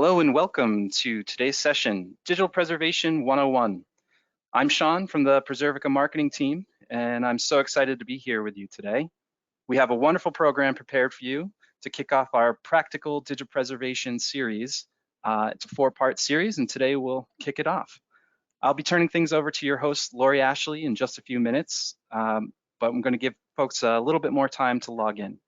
Hello and welcome to today's session, Digital Preservation 101. I'm Sean from the Preservica marketing team, and I'm so excited to be here with you today. We have a wonderful program prepared for you to kick off our practical digital preservation series. It's a 4-part series, and today we'll kick it off. I'll be turning things over to your host, Lori Ashley, in just a few minutes, but I'm going to give folks a little bit more time to log in.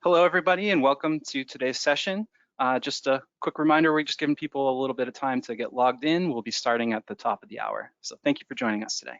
Hello, everybody, and welcome to today's session. Just a quick reminder, we're just giving people a little bit of time to get logged in. We'll be starting at the top of the hour. So thank you for joining us today.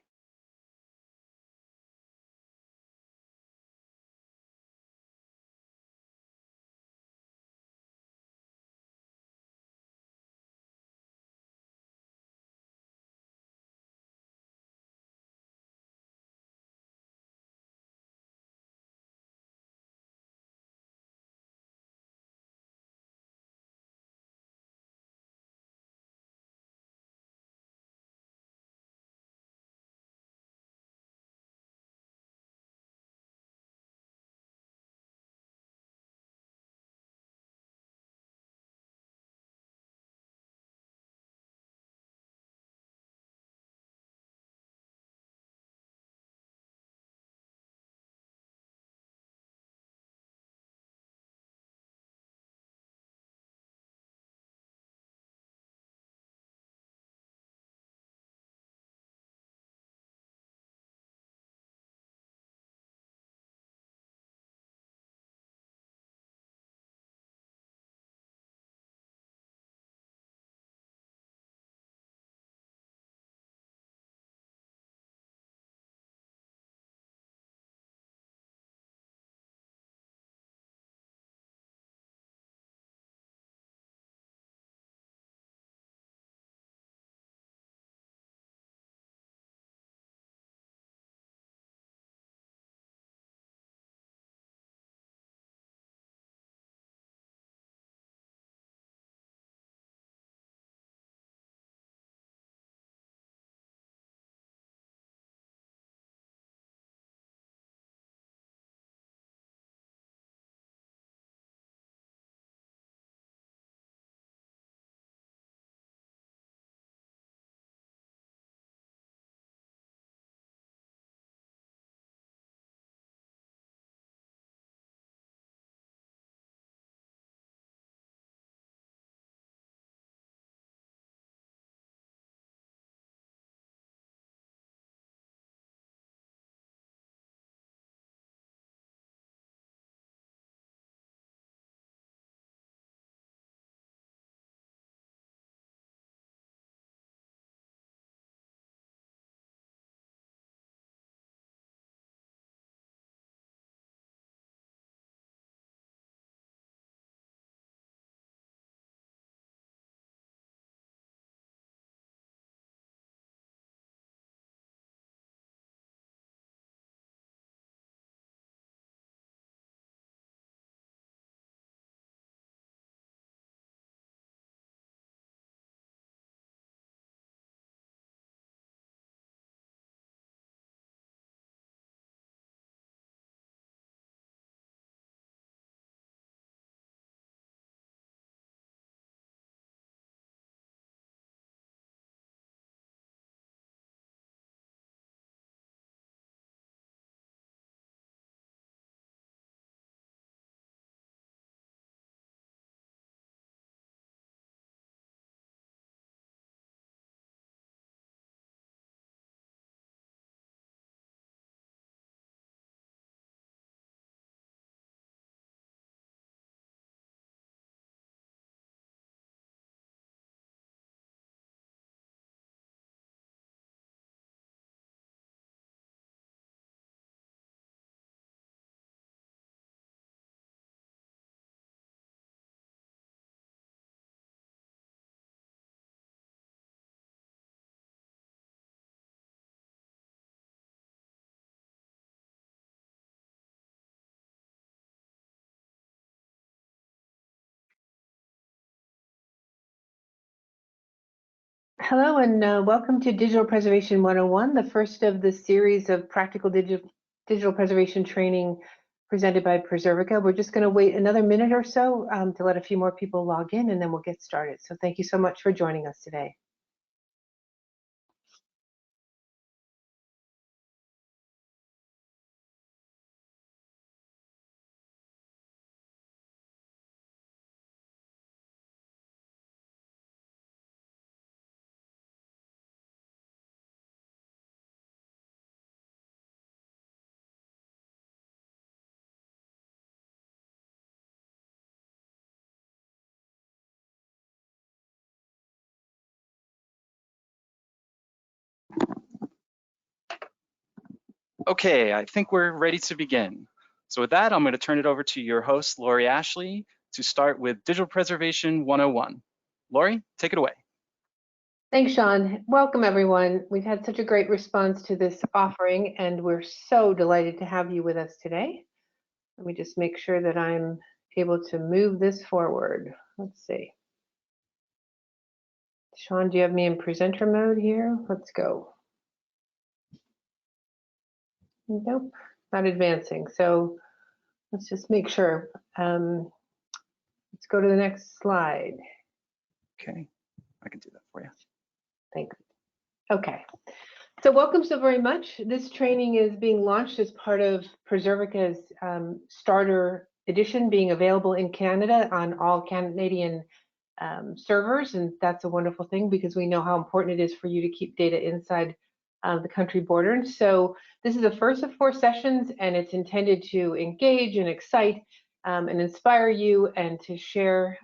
Hello and welcome to Digital Preservation 101, the first of the series of practical digital preservation training presented by Preservica. We're just going to wait another minute or so to let a few more people log in, and then we'll get started. So thank you so much for joining us today. Okay, I think we're ready to begin. So with that, I'm going to turn it over to your host, Lori Ashley, to start with Digital Preservation 101. Lori, take it away. Thanks, Sean. Welcome, everyone. We've had such a great response to this offering, and we're so delighted to have you with us today. Let me just make sure that I'm able to move this forward. Let's see. Sean, do you have me in presenter mode here? Let's go. Nope, not advancing. So let's just make sure. Let's go to the next slide. Okay, I can do that for you. Thanks. Okay. So welcome so very much. This training is being launched as part of Preservica's starter edition, being available in Canada on all Canadian servers, and that's a wonderful thing because we know how important it is for you to keep data inside the country borders. So this is the first of 4 sessions, and it's intended to engage and excite and inspire you, and to share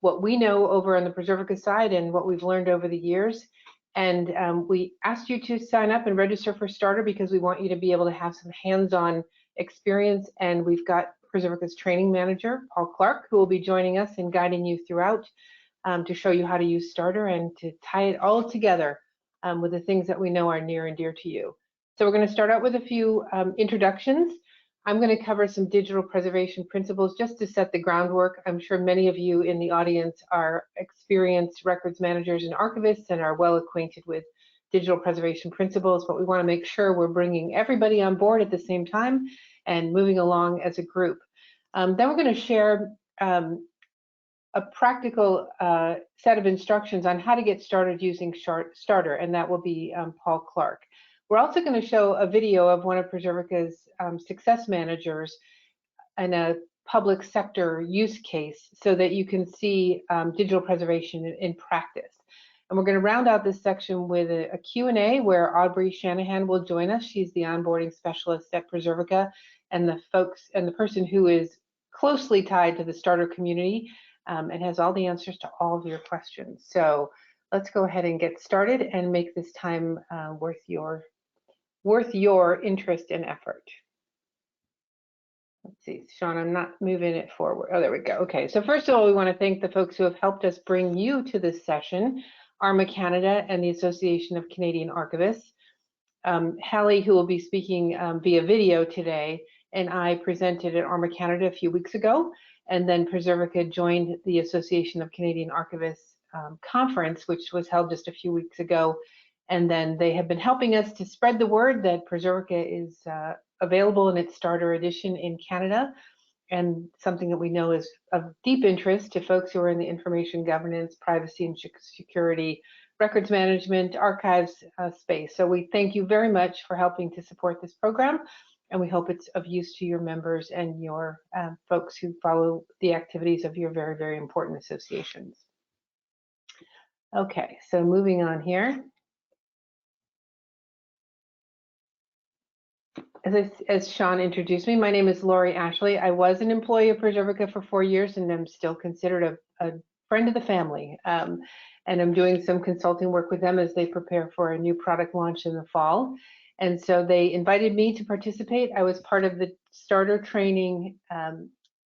what we know over on the Preservica side and what we've learned over the years. And we asked you to sign up and register for Starter because we want you to be able to have some hands-on experience. And we've got Preservica's training manager, Paul Clark, who will be joining us and guiding you throughout to show you how to use Starter and to tie it all together with the things that we know are near and dear to you. So we're going to start out with a few introductions. I'm going to cover some digital preservation principles just to set the groundwork. I'm sure many of you in the audience are experienced records managers and archivists and are well acquainted with digital preservation principles, but we want to make sure we're bringing everybody on board at the same time and moving along as a group. Then we're going to share a practical set of instructions on how to get started using Starter, and that will be Paul Clark. We're also going to show a video of one of Preservica's success managers in a public sector use case so that you can see digital preservation in practice. And we're going to round out this section with a Q&A where Aubrey Shanahan will join us. She's the onboarding specialist at Preservica and the person who is closely tied to the Starter community and has all the answers to all of your questions. So let's go ahead and get started and make this time worth your interest and effort. Let's see, Sean, I'm not moving it forward. Oh, there we go. Okay, so first of all, we want to thank the folks who have helped us bring you to this session, ARMA Canada and the Association of Canadian Archivists. Hallie, who will be speaking via video today, and I presented at ARMA Canada a few weeks ago, and then Preservica joined the Association of Canadian Archivists conference, which was held just a few weeks ago. And then they have been helping us to spread the word that Preservica is available in its starter edition in Canada, and something that we know is of deep interest to folks who are in the information governance, privacy and security, records management, archives space. So we thank you very much for helping to support this program, and we hope it's of use to your members and your folks who follow the activities of your very, very important associations. Okay, so moving on here. As Sean introduced me, my name is Lori Ashley. I was an employee of Preservica for 4 years, and I'm still considered a friend of the family. And I'm doing some consulting work with them as they prepare for a new product launch in the fall. And so they invited me to participate. I was part of the starter training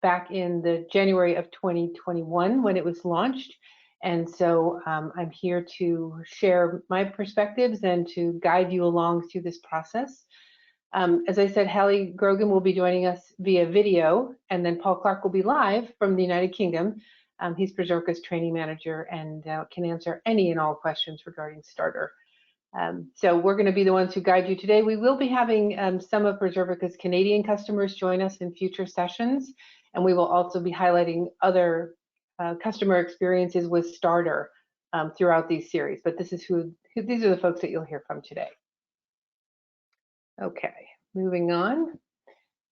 back in the January of 2021 when it was launched. And so I'm here to share my perspectives and to guide you along through this process. As I said, Hallie Grogan will be joining us via video, and then Paul Clark will be live from the United Kingdom. He's Preservica's training manager and can answer any and all questions regarding Starter. So we're going to be the ones who guide you today. We will be having some of Preservica's Canadian customers join us in future sessions, and we will also be highlighting other customer experiences with Starter throughout these series. But this is these are the folks that you'll hear from today. Okay, moving on.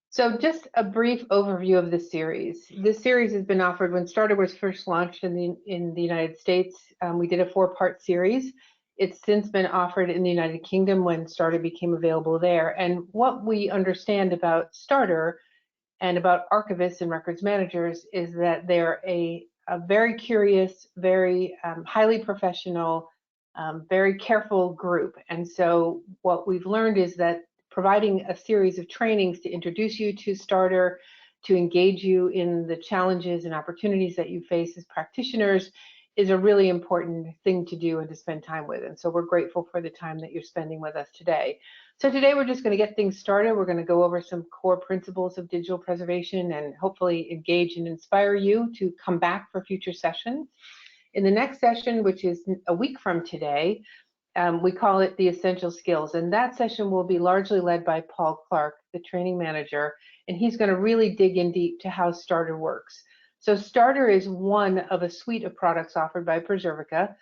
So just a brief overview of the series. This series has been offered when Starter was first launched in the United States. We did a 4-part series. It's since been offered in the United Kingdom when Starter became available there. And what we understand about Starter and about archivists and records managers is that they're a very curious, very highly professional, very careful group. And so what we've learned is that providing a series of trainings to introduce you to Starter, to engage you in the challenges and opportunities that you face as practitioners is a really important thing to do and to spend time with. And so we're grateful for the time that you're spending with us today. So today we're just going to get things started. We're going to go over some core principles of digital preservation and hopefully engage and inspire you to come back for future sessions. In the next session, which is a week from today, we call it the essential skills, and that session will be largely led by Paul Clark, the training manager, and he's going to really dig in deep to how Starter works. So Starter is one of a suite of products offered by Preservica,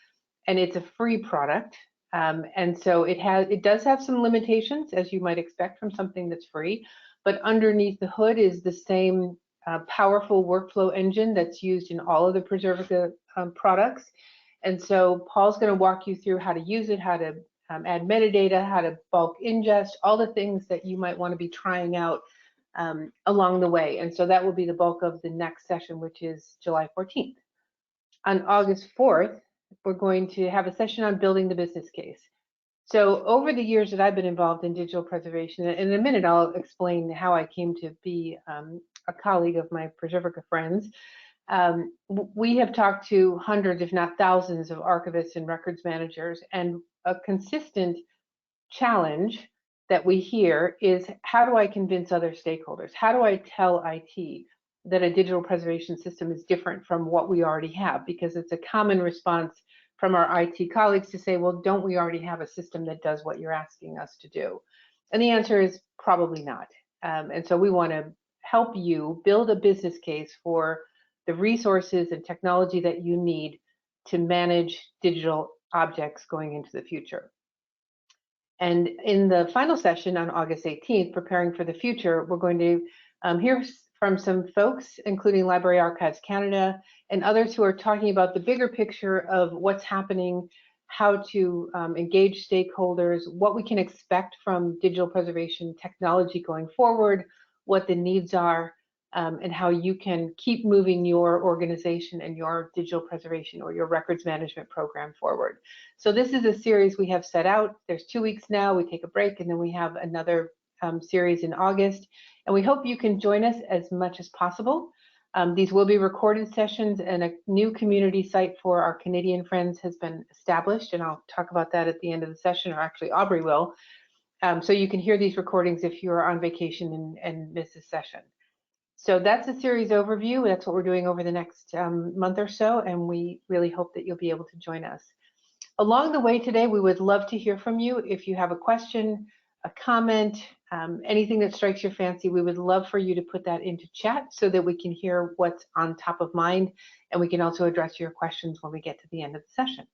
and it's a free product, and so it does have some limitations, as you might expect from something that's free, but underneath the hood is the same powerful workflow engine that's used in all of the Preservica products. And so Paul's going to walk you through how to use it, how to add metadata, how to bulk ingest, all the things that you might want to be trying out along the way. And so that will be the bulk of the next session, which is July 14th. On August 4th, we're going to have a session on building the business case. So over the years that I've been involved in digital preservation, and in a minute I'll explain how I came to be a colleague of my Preservica friends, we have talked to hundreds, if not thousands, of archivists and records managers, and a consistent challenge that we hear is, how do I convince other stakeholders? How do I tell IT that a digital preservation system is different from what we already have? Because it's a common response from our IT colleagues to say, well, don't we already have a system that does what you're asking us to do? And the answer is probably not. And so we want to help you build a business case for the resources and technology that you need to manage digital objects going into the future. And in the final session on August 18th, Preparing for the Future, we're going to hear from some folks, including Library Archives Canada and others who are talking about the bigger picture of what's happening, how to engage stakeholders, what we can expect from digital preservation technology going forward, what the needs are, and how you can keep moving your organization and your digital preservation or your records management program forward. So this is a series we have set out. There's 2 weeks now. We take a break, and then we have another series in August. And we hope you can join us as much as possible. These will be recorded sessions, and a new community site for our Canadian friends has been established, and I'll talk about that at the end of the session, or actually Aubrey will. So you can hear these recordings if you're on vacation and miss a session. So that's a series overview. That's what we're doing over the next month or so, and we really hope that you'll be able to join us. Along the way today, we would love to hear from you. If you have a question, a comment, anything that strikes your fancy, we would love for you to put that into chat so that we can hear what's on top of mind, and we can also address your questions when we get to the end of the session.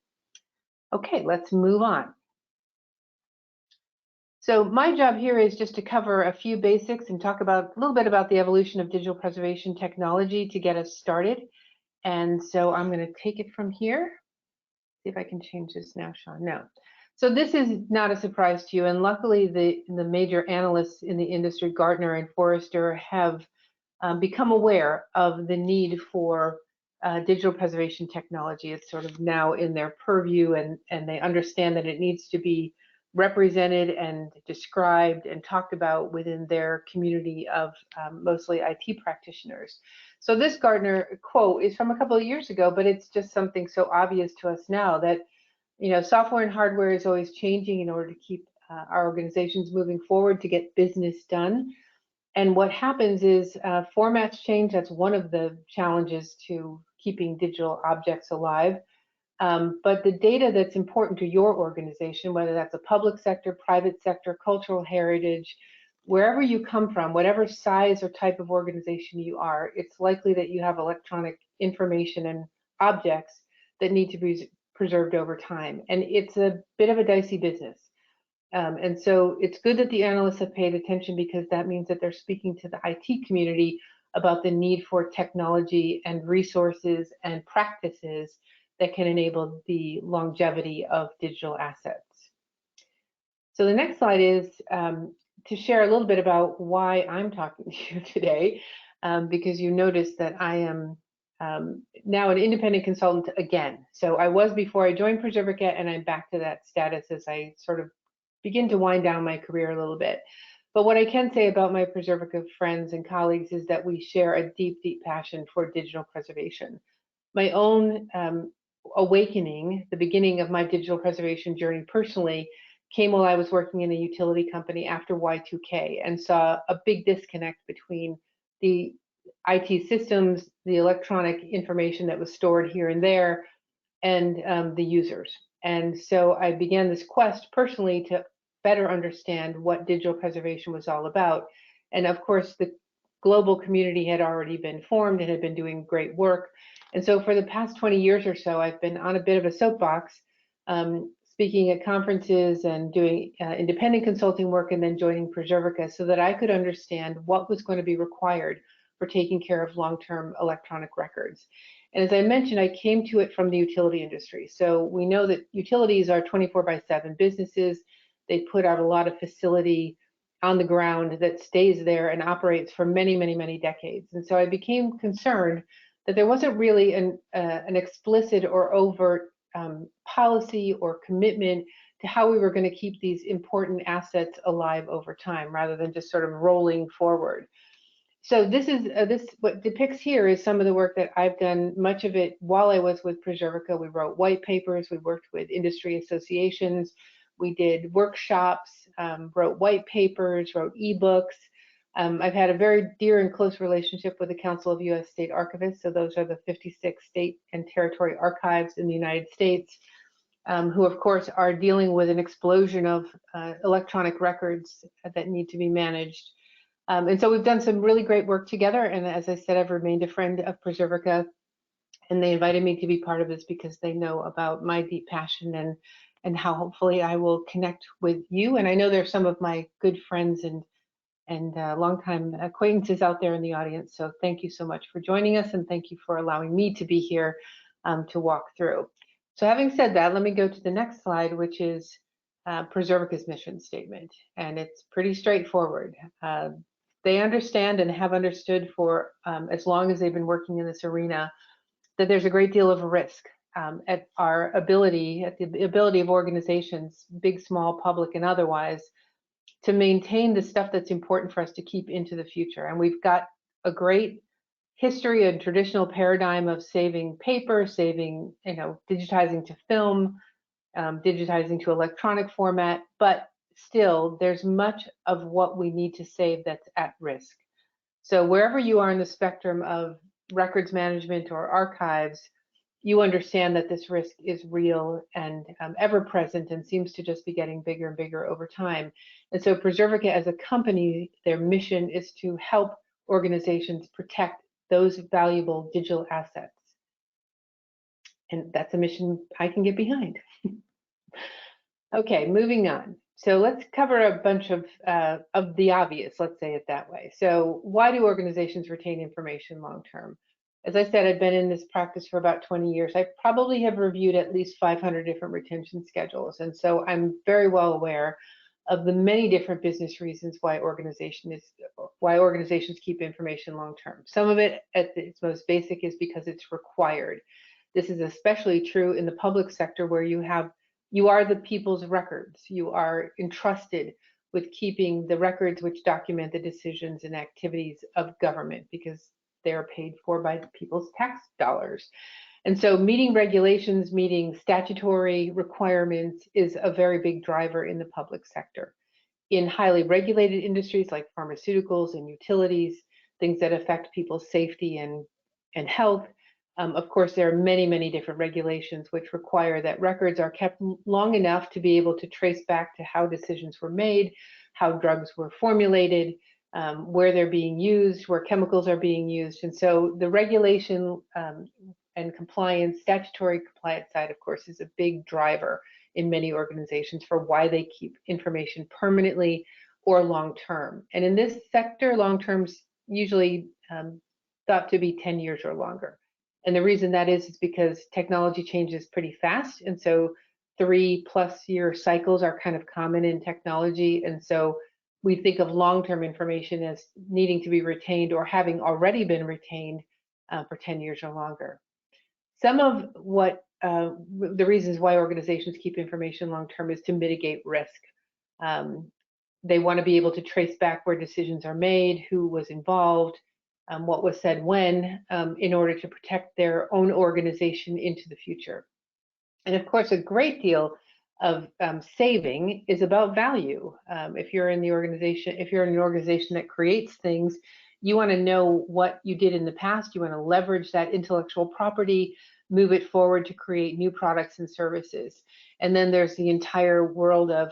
Okay, let's move on. So my job here is just to cover a few basics and talk about a little bit about the evolution of digital preservation technology to get us started. And so I'm going to take it from here. See if I can change this now, Sean. No. So this is not a surprise to you, and luckily the major analysts in the industry, Gartner and Forrester, have become aware of the need for digital preservation technology. It's sort of now in their purview, and they understand that it needs to be represented and described and talked about within their community of mostly IT practitioners. So this Gartner quote is from a couple of years ago, but it's just something so obvious to us now that, you know, software and hardware is always changing in order to keep our organizations moving forward to get business done. And what happens is formats change. That's one of the challenges to keeping digital objects alive. But the data that's important to your organization, whether that's a public sector, private sector, cultural heritage, wherever you come from, whatever size or type of organization you are, it's likely that you have electronic information and objects that need to be preserved over time. And it's a bit of a dicey business. And so it's good that the analysts have paid attention, because that means that they're speaking to the IT community about the need for technology and resources and practices that can enable the longevity of digital assets. So the next slide is to share a little bit about why I'm talking to you today, because you notice that I am now an independent consultant again. So I was before I joined Preservica, and I'm back to that status as I sort of begin to wind down my career a little bit. But what I can say about my Preservica friends and colleagues is that we share a deep, deep passion for digital preservation. My own awakening, the beginning of my digital preservation journey personally, came while I was working in a utility company after Y2K, and saw a big disconnect between the IT systems, the electronic information that was stored here and there, and the users. And so I began this quest personally to better understand what digital preservation was all about. And of course, the global community had already been formed and had been doing great work. And so for the past 20 years or so, I've been on a bit of a soapbox, speaking at conferences and doing independent consulting work, and then joining Preservica so that I could understand what was going to be required for taking care of long-term electronic records. And as I mentioned, I came to it from the utility industry. So we know that utilities are 24/7 businesses. They put out a lot of facility on the ground that stays there and operates for many, many, many decades. And so I became concerned that there wasn't really an explicit or overt policy or commitment to how we were going to keep these important assets alive over time, rather than just sort of rolling forward. So this is what depicts here is some of the work that I've done, much of it while I was with Preservica. We wrote white papers, we worked with industry associations, we did workshops, wrote white papers, wrote ebooks. I've had a very dear and close relationship with the Council of U.S. State Archivists. So those are the 56 state and territory archives in the United States, who of course are dealing with an explosion of electronic records that need to be managed. And so we've done some really great work together. And as I said, I've remained a friend of Preservica, and they invited me to be part of this because they know about my deep passion and how hopefully I will connect with you. And I know there's some of my good friends and longtime acquaintances out there in the audience. So thank you so much for joining us, and thank you for allowing me to be here to walk through. So having said that, let me go to the next slide, which is Preservica's mission statement. And it's pretty straightforward. They understand and have understood for as long as they've been working in this arena that there's a great deal of risk at the ability of organizations, big, small, public, and otherwise, to maintain the stuff that's important for us to keep into the future. And we've got a great history and traditional paradigm of saving paper, saving, digitizing to film, digitizing to electronic format, but still there's much of what we need to save that's at risk. So wherever you are in the spectrum of records management or archives, you understand that this risk is real and ever present, and seems to just be getting bigger and bigger over time. And so Preservica as a company, their mission is to help organizations protect those valuable digital assets. And that's a mission I can get behind. Okay, moving on. So let's cover a bunch of the obvious, let's say it that way. So why do organizations retain information long term? As I said, I've been in this practice for about 20 years. I probably have reviewed at least 500 different retention schedules. And so I'm very well aware of the many different business reasons why organizations keep information long term. Some of it at its most basic is because it's required. This is especially true in the public sector, where you are the people's records. You are entrusted with keeping the records which document the decisions and activities of government, because they're paid for by the people's tax dollars. And so meeting regulations, meeting statutory requirements is a very big driver in the public sector. In highly regulated industries like pharmaceuticals and utilities, things that affect people's safety and health, Of course, there are many, many different regulations which require that records are kept long enough to be able to trace back to how decisions were made, how drugs were formulated, where they're being used, where chemicals are being used. And so the regulation and compliance, statutory compliance side, of course, is a big driver in many organizations for why they keep information permanently or long-term. And in this sector, long-term's usually thought to be 10 years or longer. And the reason that is because technology changes pretty fast. And so 3+ year cycles are kind of common in technology. And so we think of long-term information as needing to be retained or having already been retained for 10 years or longer. Some of what the reasons why organizations keep information long-term is to mitigate risk. They want to be able to trace back where decisions are made, who was involved, what was said when, in order to protect their own organization into the future. And of course, a great deal of saving is about value. If you're in the organization, if you're in an organization that creates things, you want to know what you did in the past. You want to leverage that intellectual property, move it forward to create new products and services. And then there's the entire world of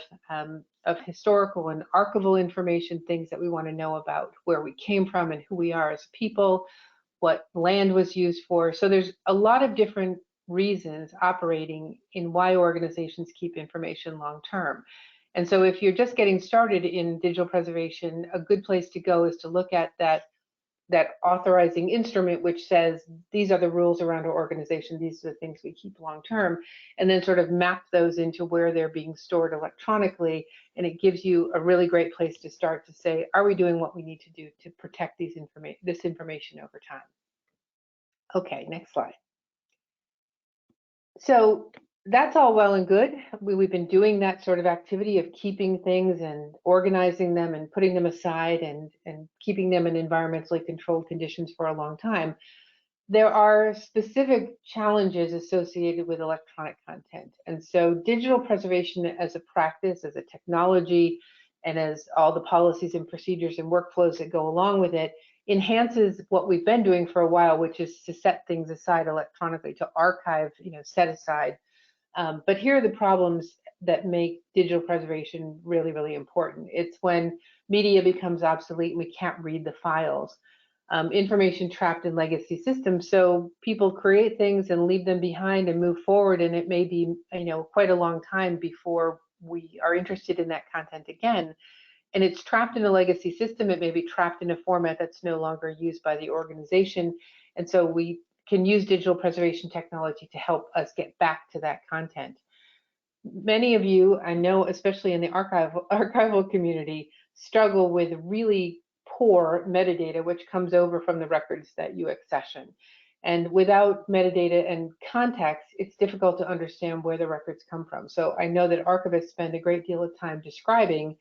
historical and archival information, things that we want to know about where we came from and who we are as people, what land was used for. So there's a lot of different reasons operating in why organizations keep information long term. And so if you're just getting started in digital preservation, a good place to go is to look at that authorizing instrument which says these are the rules around our organization, these are the things we keep long term, and then sort of map those into where they're being stored electronically. And it gives you a really great place to start to say, are we doing what we need to do to protect this information over time? Okay, next slide. So that's all well and good. We've been doing that sort of activity of keeping things and organizing them and putting them aside and keeping them in environmentally controlled conditions for a long time. There are specific challenges associated with electronic content. And so digital preservation as a practice, as a technology, and as all the policies and procedures and workflows that go along with it, enhances what we've been doing for a while, which is to set things aside electronically, to archive, set aside. But here are the problems that make digital preservation really, really important. It's when media becomes obsolete and we can't read the files. Information trapped in legacy systems. So people create things and leave them behind and move forward, and it may be, quite a long time before we are interested in that content again. And it's trapped in a legacy system. It may be trapped in a format that's no longer used by the organization. And so we can use digital preservation technology to help us get back to that content. Many of you, I know, especially in the archival community, struggle with really poor metadata, which comes over from the records that you accession. And without metadata and context, it's difficult to understand where the records come from. So I know that archivists spend a great deal of time describing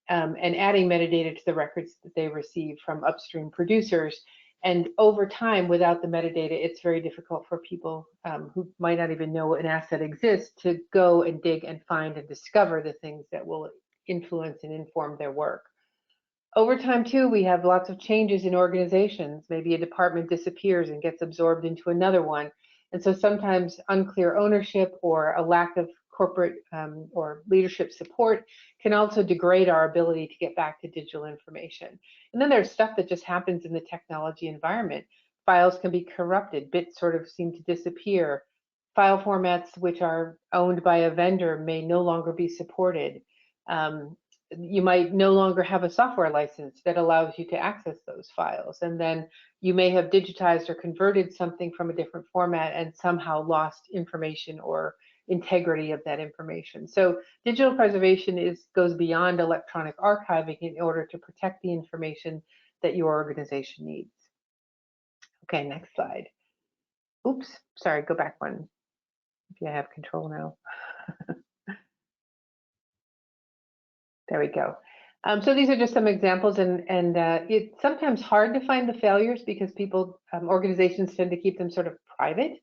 and adding metadata to the records that they receive from upstream producers. And over time, without the metadata, it's very difficult for people who might not even know an asset exists to go and dig and find and discover the things that will influence and inform their work. Over time, too, we have lots of changes in organizations. Maybe a department disappears and gets absorbed into another one. And so sometimes unclear ownership or a lack of corporate or leadership support can also degrade our ability to get back to digital information. And then there's stuff that just happens in the technology environment. Files can be corrupted, bits sort of seem to disappear. File formats which are owned by a vendor may no longer be supported. You might no longer have a software license that allows you to access those files. And then you may have digitized or converted something from a different format and somehow lost information or integrity of that information. So digital preservation goes beyond electronic archiving in order to protect the information that your organization needs. Okay, next slide. Oops, sorry, go back one if you have control now. There we go. So these are just some examples, and it's sometimes hard to find the failures because organizations tend to keep them sort of private.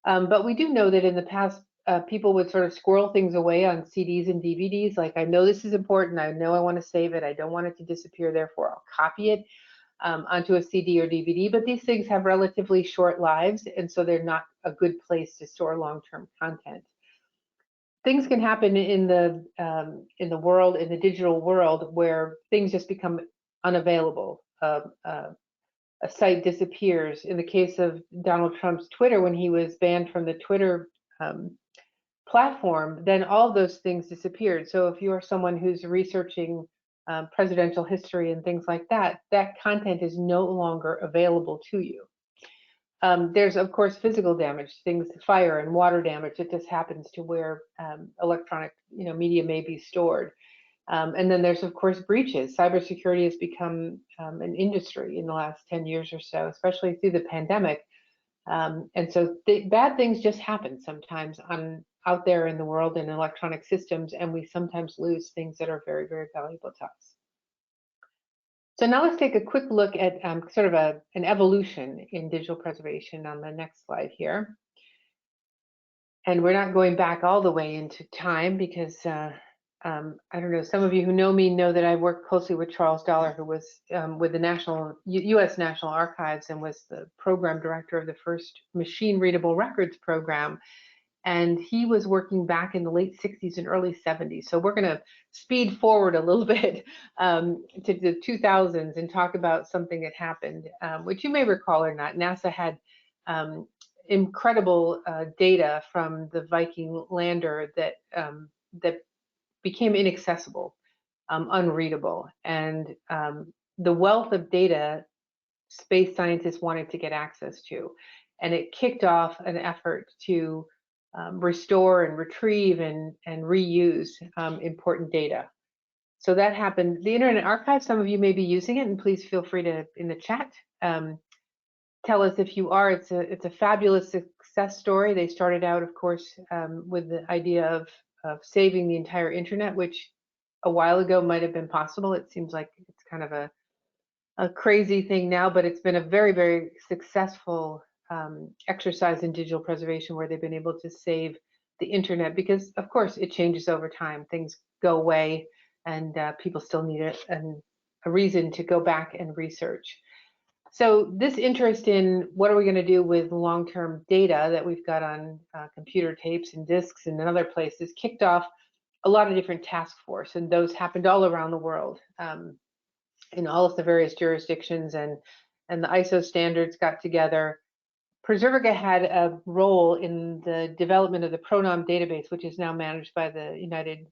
But we do know that in the past, people would sort of squirrel things away on CDs and DVDs. Like, I know this is important. I know I want to save it. I don't want it to disappear. Therefore, I'll copy it. onto a CD or DVD, but these things have relatively short lives, and so they're not a good place to store long-term content. Things can happen in the world, in the digital world, where things just become unavailable. A site disappears. In the case of Donald Trump's Twitter, when he was banned from the Twitter platform, then all of those things disappeared. So if you are someone who's researching presidential history and things like that, that content is no longer available to you. There's, of course, physical damage, things, fire and water damage. It just happens to where electronic media may be stored. And then there's, of course, breaches. Cybersecurity has become an industry in the last 10 years or so, especially through the pandemic. And so bad things just happen sometimes out there in the world in electronic systems, and we sometimes lose things that are very, very valuable to us. So now let's take a quick look at sort of an evolution in digital preservation on the next slide here. And we're not going back all the way into time because I don't know, some of you who know me know that I worked closely with Charles Dollar, who was with the U.S. National Archives and was the program director of the first machine readable records program. And he was working back in the late 60s and early 70s. So we're going to speed forward a little bit to the 2000s and talk about something that happened, which you may recall or not. NASA had incredible data from the Viking lander that became inaccessible, unreadable. And the wealth of data space scientists wanted to get access to. And it kicked off an effort to restore and retrieve and reuse important data. So that happened. The Internet Archive, some of you may be using it, and please feel free to, in the chat, tell us if you are. It's a fabulous success story. They started out, of course, with the idea of saving the entire internet, which a while ago might have been possible. It seems like it's kind of a crazy thing now, but it's been a very, very successful exercise in digital preservation where they've been able to save the internet because, of course, it changes over time. Things go away, and people still need a reason to go back and research. So this interest in what are we going to do with long-term data that we've got on computer tapes and disks and other places kicked off a lot of different task force, and those happened all around the world. In all of the various jurisdictions, and the ISO standards got together. Preservica had a role in the development of the Pronom database, which is now managed by the United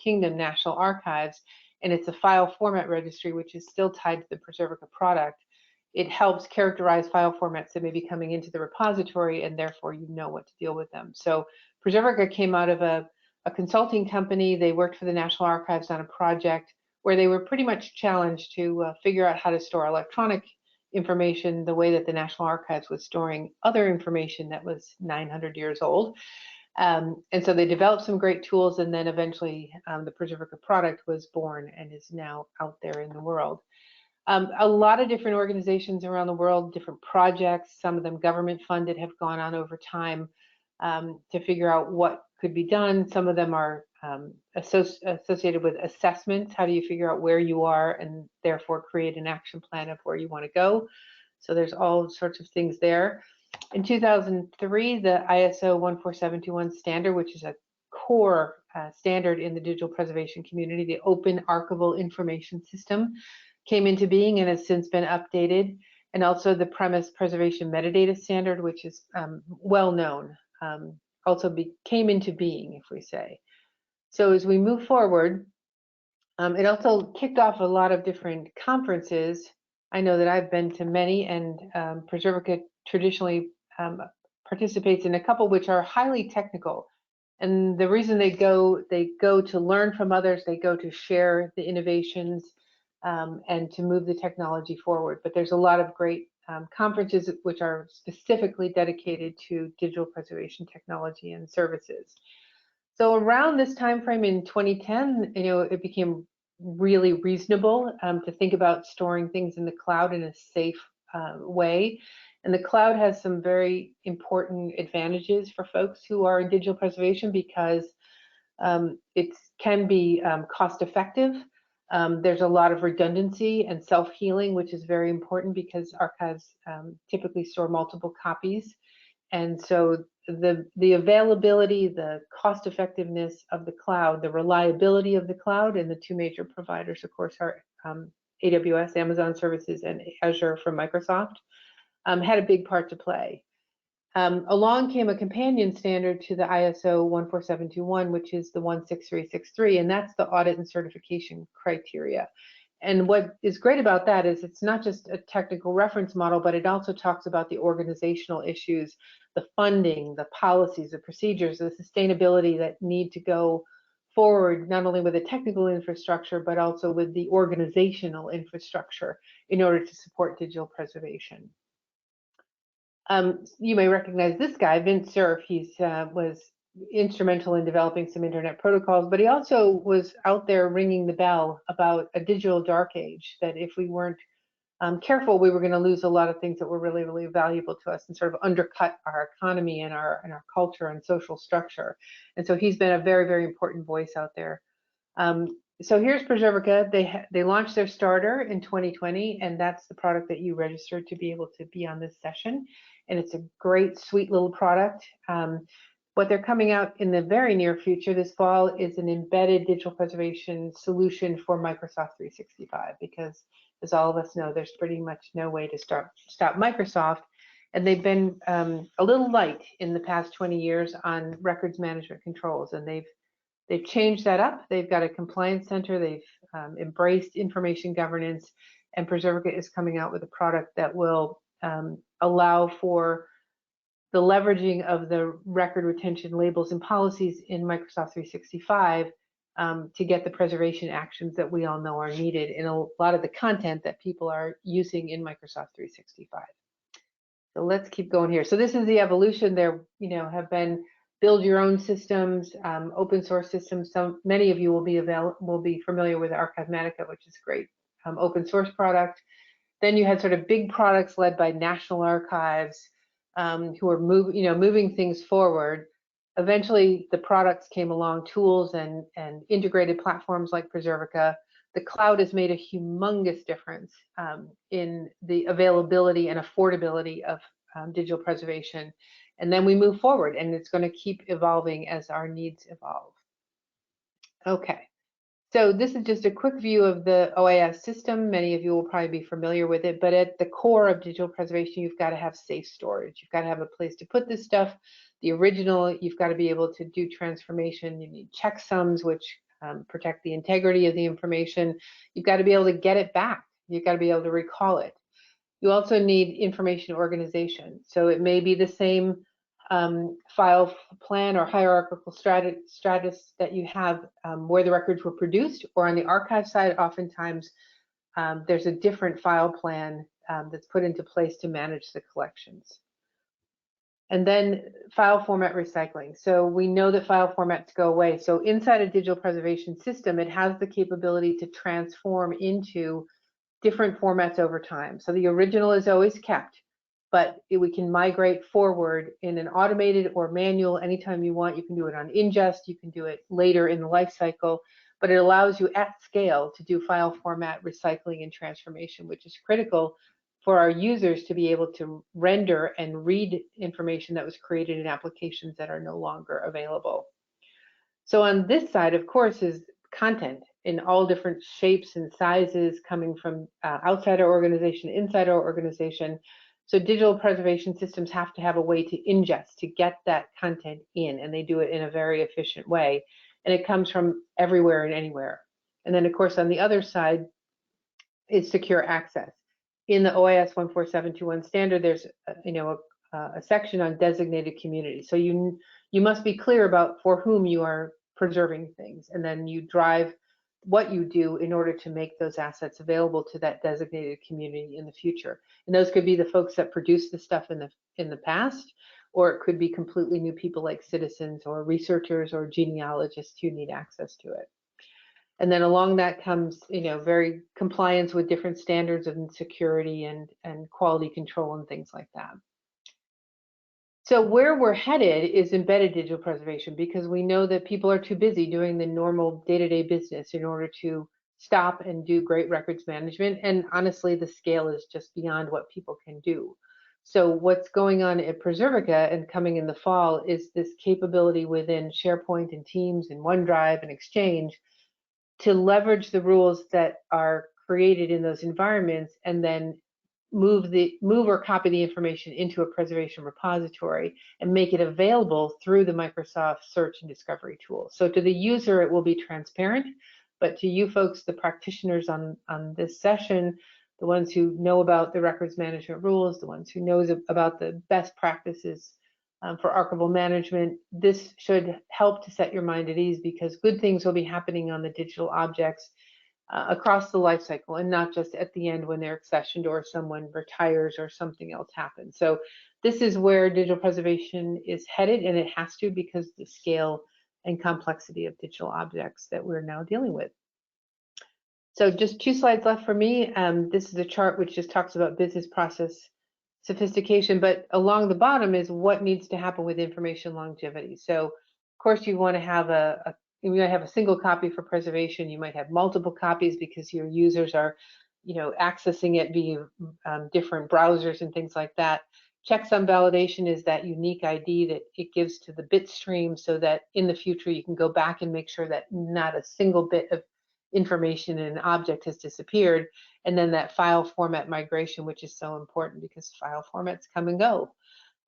Kingdom National Archives, and it's a file format registry, which is still tied to the Preservica product. It helps characterize file formats that may be coming into the repository, and therefore you know what to deal with them. So Preservica came out of a consulting company. They worked for the National Archives on a project where they were pretty much challenged to figure out how to store electronic information the way that the National Archives was storing other information that was 900 years old. And so they developed some great tools, and then eventually the Preservica product was born and is now out there in the world. A lot of different organizations around the world, different projects, some of them government funded, have gone on over time to figure out what could be done. Some of them are associated with assessments. How do you figure out where you are and therefore create an action plan of where you want to go? So there's all sorts of things there. In 2003, the ISO 14721 standard, which is a core standard in the digital preservation community, the Open Archival Information System, came into being and has since been updated. And also the Premise Preservation Metadata Standard, which is well known, also came into being, if we say. So as we move forward, it also kicked off a lot of different conferences. I know that I've been to many, and Preservica traditionally participates in a couple which are highly technical. And the reason they go to learn from others, they go to share the innovations and to move the technology forward. But there's a lot of great conferences which are specifically dedicated to digital preservation technology and services. So around this time frame in 2010, it became really reasonable to think about storing things in the cloud in a safe way. And the cloud has some very important advantages for folks who are in digital preservation because it can be cost effective. There's a lot of redundancy and self-healing, which is very important because archives typically store multiple copies. And so the availability, the cost effectiveness of the cloud, the reliability of the cloud, and the two major providers, of course, are AWS, Amazon Services, and Azure from Microsoft, had a big part to play. Along came a companion standard to the ISO 14721, which is the 16363, and that's the audit and certification criteria. And what is great about that is it's not just a technical reference model, but it also talks about the organizational issues, the funding, the policies, the procedures, the sustainability that need to go forward, not only with the technical infrastructure, but also with the organizational infrastructure in order to support digital preservation. You may recognize this guy, Vint Cerf. He was instrumental in developing some internet protocols, but he also was out there ringing the bell about a digital dark age, that if we weren't careful, we were going to lose a lot of things that were really, really valuable to us and sort of undercut our economy and our culture and social structure. And so he's been a very, very important voice out there. So here's Preservica. They launched their starter in 2020, and that's the product that you registered to be able to be on this session. And it's a great, sweet little product. What they're coming out in the very near future this fall is an embedded digital preservation solution for Microsoft 365, because as all of us know, there's pretty much no way to stop Microsoft. And they've been a little light in the past 20 years on records management controls, and they've changed that up. They've got a compliance center. They've embraced information governance, and Preservica is coming out with a product that will allow for the leveraging of the record retention labels and policies in Microsoft 365 to get the preservation actions that we all know are needed in a lot of the content that people are using in Microsoft 365. So let's keep going here. So this is the evolution. There, have been build your own systems, open source systems. Many of you will be familiar with Archivematica, which is a great open source product. Then you had sort of big products led by national archives who are moving things forward. Eventually, the products came along, tools and integrated platforms like Preservica. The cloud has made a humongous difference in the availability and affordability of digital preservation. And then we move forward, and it's going to keep evolving as our needs evolve. Okay. So this is just a quick view of the OAS system. Many of you will probably be familiar with it, but at the core of digital preservation, you've got to have safe storage. You've got to have a place to put this stuff. The original, you've got to be able to do transformation. You need checksums, which protect the integrity of the information. You've got to be able to get it back. You've got to be able to recall it. You also need information organization. So it may be the same file plan or hierarchical stratus that you have where the records were produced, or on the archive side, oftentimes there's a different file plan that's put into place to manage the collections. And then file format recycling. So we know that file formats go away. So inside a digital preservation system, it has the capability to transform into different formats over time. So the original is always kept, but we can migrate forward in an automated or manual anytime you want. You can do it on ingest, you can do it later in the life cycle, but it allows you at scale to do file format recycling and transformation, which is critical for our users to be able to render and read information that was created in applications that are no longer available. So on this side, of course, is content in all different shapes and sizes coming from outside our organization, inside our organization. So digital preservation systems have to have a way to ingest, to get that content in, and they do it in a very efficient way. And it comes from everywhere and anywhere. And then, of course, on the other side is secure access. In the OAS 14721 standard, there's a section on designated community. So you must be clear about for whom you are preserving things, and then you drive what you do in order to make those assets available to that designated community in the future. And those could be the folks that produced the stuff in the past, or it could be completely new people like citizens or researchers or genealogists who need access to it. And then along that comes, very compliance with different standards of security and quality control and things like that. So where we're headed is embedded digital preservation, because we know that people are too busy doing the normal day-to-day business in order to stop and do great records management. And honestly, the scale is just beyond what people can do. So what's going on at Preservica and coming in the fall is this capability within SharePoint and Teams and OneDrive and Exchange to leverage the rules that are created in those environments and then move or copy the information into a preservation repository and make it available through the Microsoft search and discovery tool. So to the user, it will be transparent, but to you folks, the practitioners on this session, the ones who know about the records management rules, the ones who knows about the best practices for archival management, this should help to set your mind at ease, because good things will be happening on the digital objects across the life cycle, and not just at the end when they're accessioned or someone retires or something else happens. So this is where digital preservation is headed, and it has to, because the scale and complexity of digital objects that we're now dealing with. So just 2 slides left for me. This is a chart which just talks about business process sophistication, but along the bottom is what needs to happen with information longevity. So of course you want to have you might have a single copy for preservation. You might have multiple copies because your users are, accessing it via different browsers and things like that. Checksum validation is that unique ID that it gives to the bit stream, so that in the future you can go back and make sure that not a single bit of information in an object has disappeared. And then that file format migration, which is so important because file formats come and go.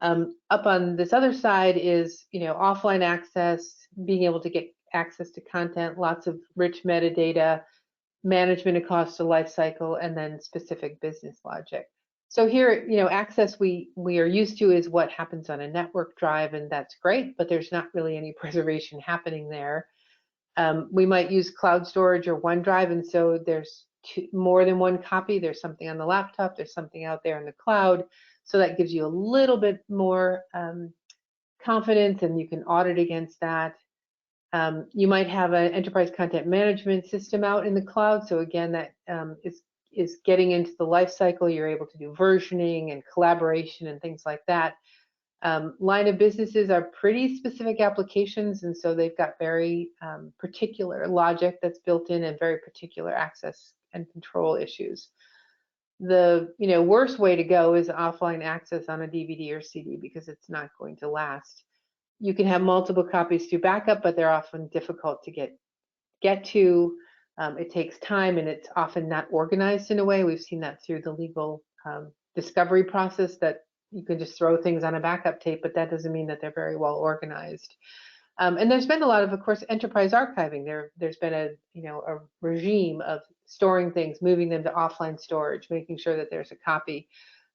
Up on this other side is, offline access, being able to get access to content, lots of rich metadata, management across the life cycle, and then specific business logic. So here, access we are used to is what happens on a network drive, and that's great, but there's not really any preservation happening there. We might use cloud storage or OneDrive, and so there's more than one copy. There's something on the laptop, there's something out there in the cloud. So that gives you a little bit more confidence, and you can audit against that. You might have an enterprise content management system out in the cloud. So again, that is getting into the life cycle. You're able to do versioning and collaboration and things like that. Line of businesses are pretty specific applications, and so they've got very particular logic that's built in and very particular access and control issues. The worst way to go is offline access on a DVD or CD, because it's not going to last. You can have multiple copies through backup, but they're often difficult to get to. It takes time, and it's often not organized in a way. We've seen that through the legal discovery process, that you can just throw things on a backup tape, but that doesn't mean that they're very well organized. And there's been a lot of course, enterprise archiving. There's been a regime of storing things, moving them to offline storage, making sure that there's a copy.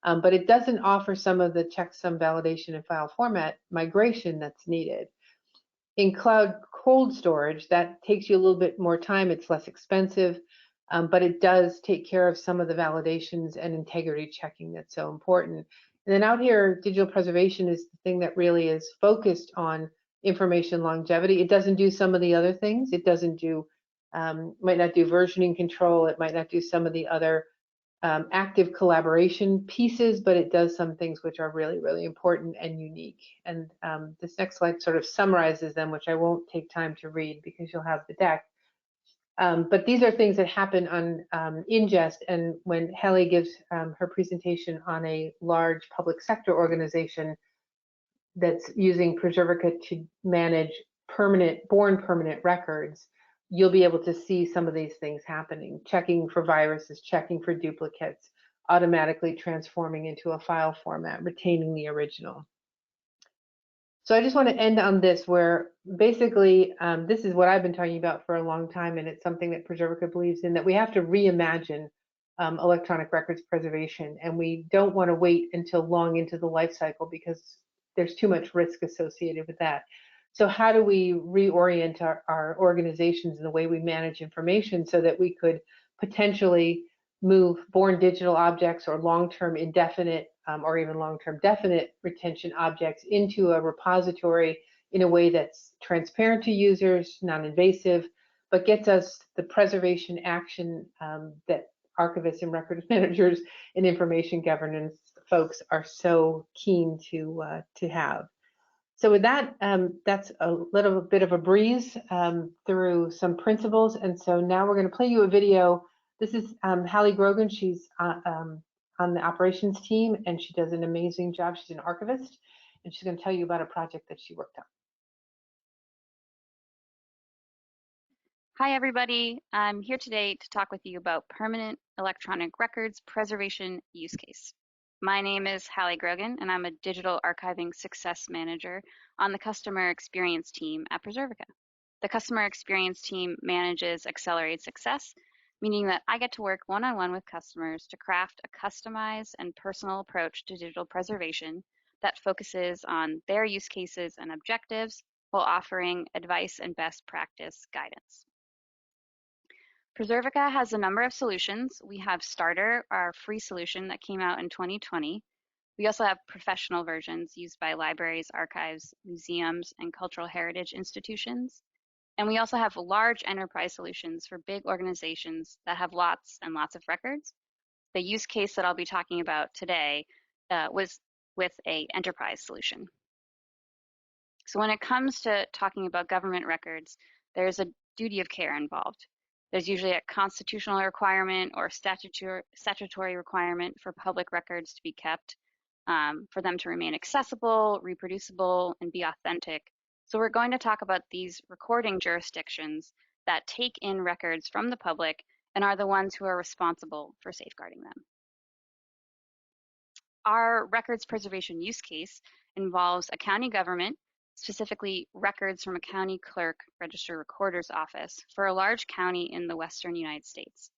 But it doesn't offer some of the checksum validation and file format migration that's needed. In cloud cold storage, that takes you a little bit more time. It's less expensive, but it does take care of some of the validations and integrity checking that's so important. And then out here, digital preservation is the thing that really is focused on information longevity. It doesn't do some of the other things. It doesn't do, might not do versioning control. It might not do some of the other active collaboration pieces, but it does some things which are really, really important and unique. And this next slide sort of summarizes them, which I won't take time to read because you'll have the deck. But these are things that happen on ingest, and when Helly gives her presentation on a large public sector organization that's using Preservica to manage born permanent records, you'll be able to see some of these things happening, checking for viruses, checking for duplicates, automatically transforming into a file format, retaining the original. So I just want to end on this, where basically this is what I've been talking about for a long time, and it's something that Preservica believes in, that we have to reimagine electronic records preservation, and we don't want to wait until long into the life cycle because there's too much risk associated with that. So how do we reorient our organizations and the way we manage information so that we could potentially move born digital objects or long-term indefinite or even long-term definite retention objects into a repository in a way that's transparent to users, non-invasive, but gets us the preservation action that archivists and records managers and information governance folks are so keen to have. So with that, that's a little bit of a breeze through some principles. And so now we're going to play you a video. This is Hallie Grogan. She's on the operations team, and she does an amazing job. She's an archivist, and she's going to tell you about a project that she worked on. Hi, everybody. I'm here today to talk with you about permanent electronic records preservation use case. My name is Hallie Grogan, and I'm a digital archiving success manager on the customer experience team at Preservica. The customer experience team manages accelerated success, meaning that I get to work one-on-one with customers to craft a customized and personal approach to digital preservation that focuses on their use cases and objectives while offering advice and best practice guidance. Preservica has a number of solutions. We have Starter, our free solution that came out in 2020. We also have professional versions used by libraries, archives, museums, and cultural heritage institutions. And we also have large enterprise solutions for big organizations that have lots and lots of records. The use case that I'll be talking about today was with an enterprise solution. So when it comes to talking about government records, there's a duty of care involved. There's usually a constitutional requirement or statutory requirement for public records to be kept, for them to remain accessible, reproducible, and be authentic. So we're going to talk about these recording jurisdictions that take in records from the public and are the ones who are responsible for safeguarding them. Our records preservation use case involves a county government, specifically records from a county clerk register recorder's office for a large county in the western United States.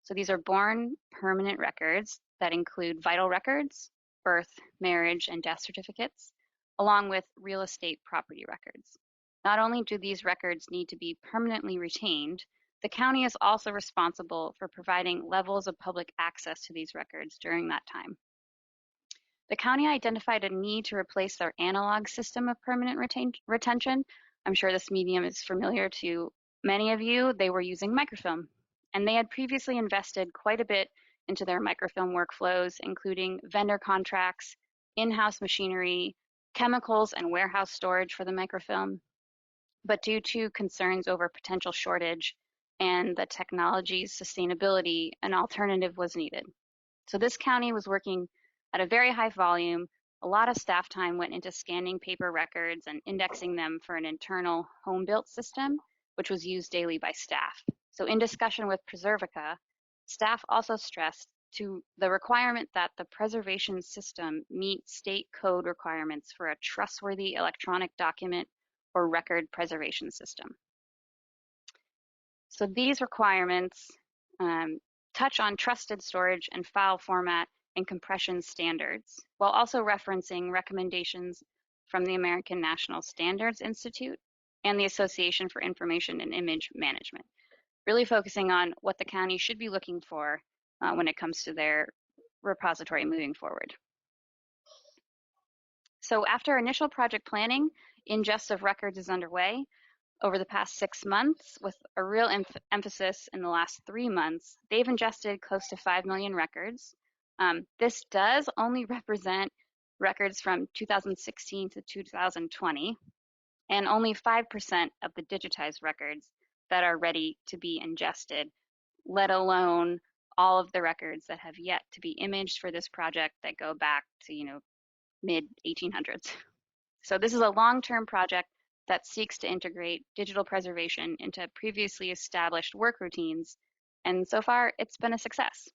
So these are born permanent records that include vital records, birth, marriage, and death certificates, along with real estate property records. Not only do these records need to be permanently retained, the county is also responsible for providing levels of public access to these records during that time. The county identified a need to replace their analog system of permanent retention. I'm sure this medium is familiar to many of you. They were using microfilm, and they had previously invested quite a bit into their microfilm workflows, including vendor contracts, in-house machinery, chemicals, and warehouse storage for the microfilm. But due to concerns over potential shortage and the technology's sustainability, an alternative was needed. So this county was working at a very high volume. A lot of staff time went into scanning paper records and indexing them for an internal home-built system, which was used daily by staff. So in discussion with Preservica, staff also stressed to the requirement that the preservation system meet state code requirements for a trustworthy electronic document or record preservation system. So these requirements touch on trusted storage and file format and compression standards, while also referencing recommendations from the American National Standards Institute and the Association for Information and Image Management, really focusing on what the county should be looking for when it comes to their repository moving forward. So after initial project planning, ingest of records is underway. Over the past 6 months, with a real emphasis in the last 3 months, they've ingested close to 5 million records. This does only represent records from 2016 to 2020, and only 5% of the digitized records that are ready to be ingested, let alone all of the records that have yet to be imaged for this project that go back to, mid 1800s. So this is a long-term project that seeks to integrate digital preservation into previously established work routines, and so far it's been a success.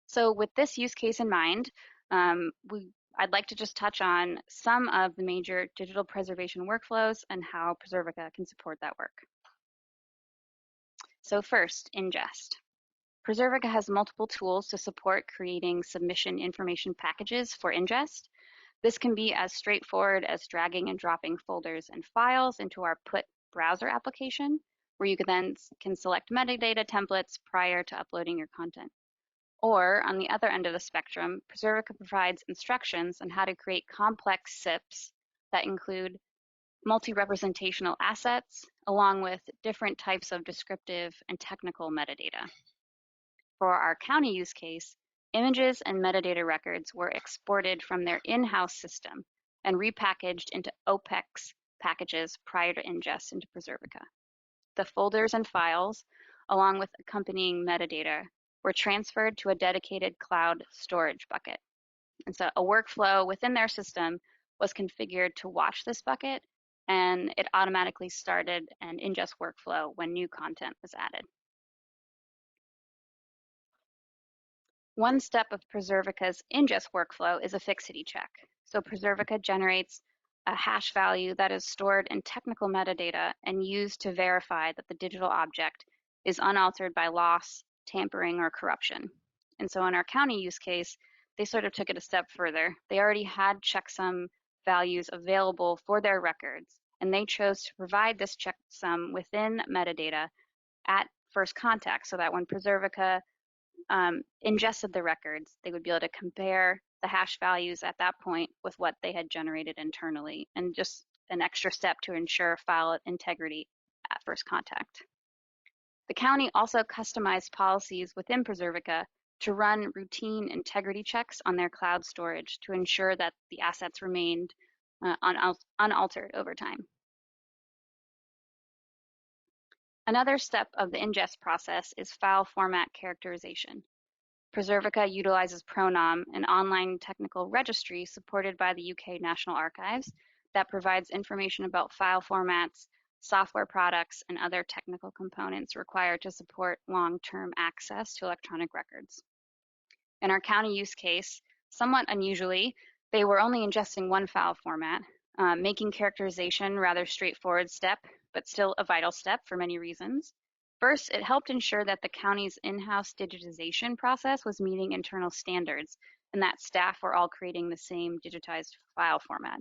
So with this use case in mind, I'd like to just touch on some of the major digital preservation workflows and how Preservica can support that work. So first, ingest. Preservica has multiple tools to support creating submission information packages for ingest. This can be as straightforward as dragging and dropping folders and files into our Put browser application, where you can select metadata templates prior to uploading your content. Or on the other end of the spectrum, Preservica provides instructions on how to create complex SIPs that include multi-representational assets, along with different types of descriptive and technical metadata. For our county use case, images and metadata records were exported from their in-house system, and repackaged into OPEX packages prior to ingest into Preservica. The folders and files, along with accompanying metadata, were transferred to a dedicated cloud storage bucket. And so a workflow within their system was configured to watch this bucket, and it automatically started an ingest workflow when new content was added. One step of Preservica's ingest workflow is a fixity check. So Preservica generates a hash value that is stored in technical metadata and used to verify that the digital object is unaltered by loss, tampering, or corruption. And so in our county use case, they sort of took it a step further. They already had checksum values available for their records, and they chose to provide this checksum within metadata at first contact so that when Preservica ingested the records, they would be able to compare the hash values at that point with what they had generated internally, and just an extra step to ensure file integrity at first contact. The county also customized policies within Preservica to run routine integrity checks on their cloud storage to ensure that the assets remained unaltered over time. Another step of the ingest process is file format characterization. Preservica utilizes Pronom, an online technical registry supported by the UK National Archives that provides information about file formats, software products, and other technical components required to support long-term access to electronic records. In our county use case, somewhat unusually, they were only ingesting one file format, making characterization rather straightforward step, but still a vital step for many reasons. First, it helped ensure that the county's in-house digitization process was meeting internal standards and that staff were all creating the same digitized file format.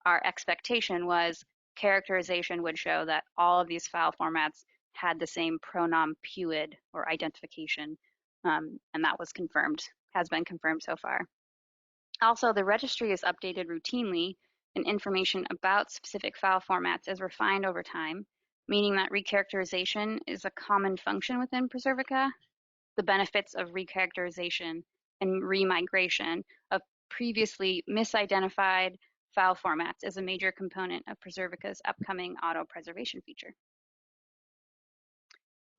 Our expectation was characterization would show that all of these file formats had the same pronom PUID or identification, and that was confirmed, has been confirmed so far. Also, the registry is updated routinely and information about specific file formats is refined over time, meaning that recharacterization is a common function within Preservica. The benefits of recharacterization and remigration of previously misidentified file formats is a major component of Preservica's upcoming auto-preservation feature.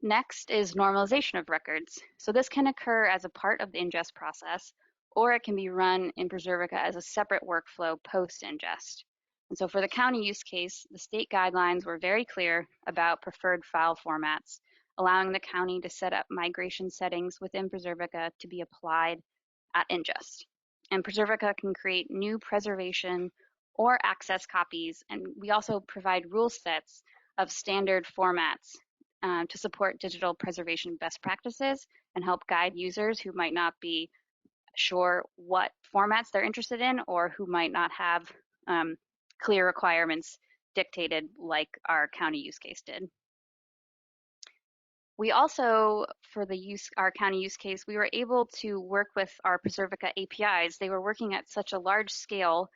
Next is normalization of records. So this can occur as a part of the ingest process, or it can be run in Preservica as a separate workflow post-ingest. And so for the county use case, the state guidelines were very clear about preferred file formats, allowing the county to set up migration settings within Preservica to be applied at ingest. And Preservica can create new preservation or access copies, and we also provide rule sets of standard formats to support digital preservation best practices and help guide users who might not be sure what formats they're interested in or who might not have clear requirements dictated like our county use case did. We also, for our county use case, we were able to work with our Preservica APIs. They were working at such a large scale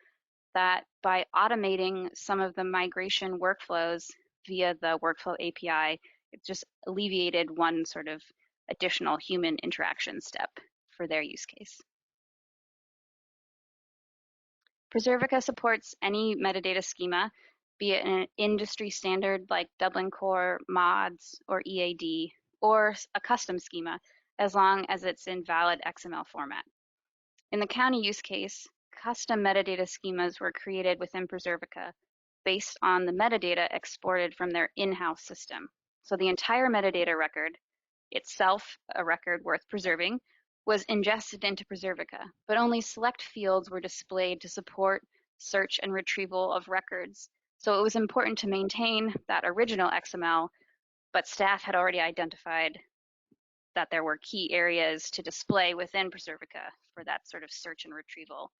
that by automating some of the migration workflows via the workflow API, it just alleviated one sort of additional human interaction step for their use case. Preservica supports any metadata schema, be it an industry standard like Dublin Core, MODS, or EAD, or a custom schema, as long as it's in valid XML format. In the county use case, custom metadata schemas were created within Preservica based on the metadata exported from their in-house system. So the entire metadata record, itself a record worth preserving, was ingested into Preservica, but only select fields were displayed to support search and retrieval of records. So it was important to maintain that original XML, but staff had already identified that there were key areas to display within Preservica for that sort of search and retrieval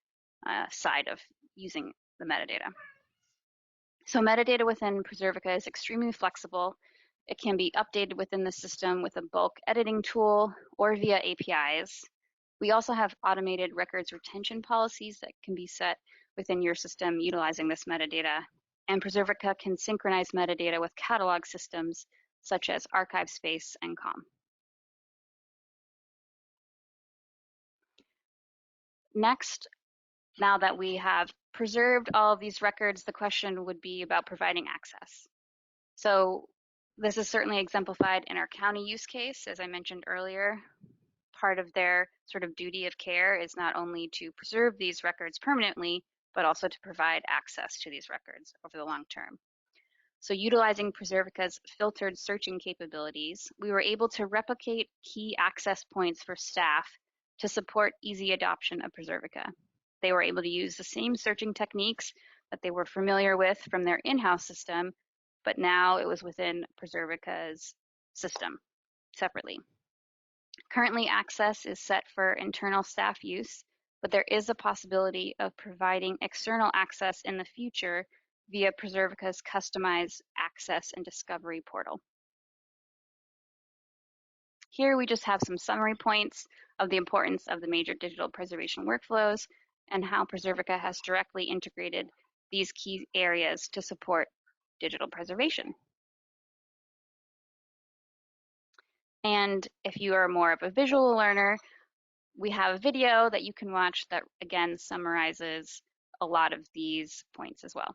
side of using the metadata. So metadata within Preservica is extremely flexible. It can be updated within the system with a bulk editing tool or via APIs. We also have automated records retention policies that can be set within your system utilizing this metadata. And Preservica can synchronize metadata with catalog systems such as ArchiveSpace and COM. Next, Now that we have preserved all of these records, the question would be about providing access. So this is certainly exemplified in our county use case. As I mentioned earlier, part of their sort of duty of care is not only to preserve these records permanently, but also to provide access to these records over the long term. So utilizing Preservica's filtered searching capabilities, we were able to replicate key access points for staff to support easy adoption of Preservica. They were able to use the same searching techniques that they were familiar with from their in-house system, but now it was within Preservica's system separately. Currently, access is set for internal staff use, but there is a possibility of providing external access in the future via Preservica's customized access and discovery portal. Here we just have some summary points of the importance of the major digital preservation workflows and how Preservica has directly integrated these key areas to support digital preservation. And if you are more of a visual learner, we have a video that you can watch that again summarizes a lot of these points as well.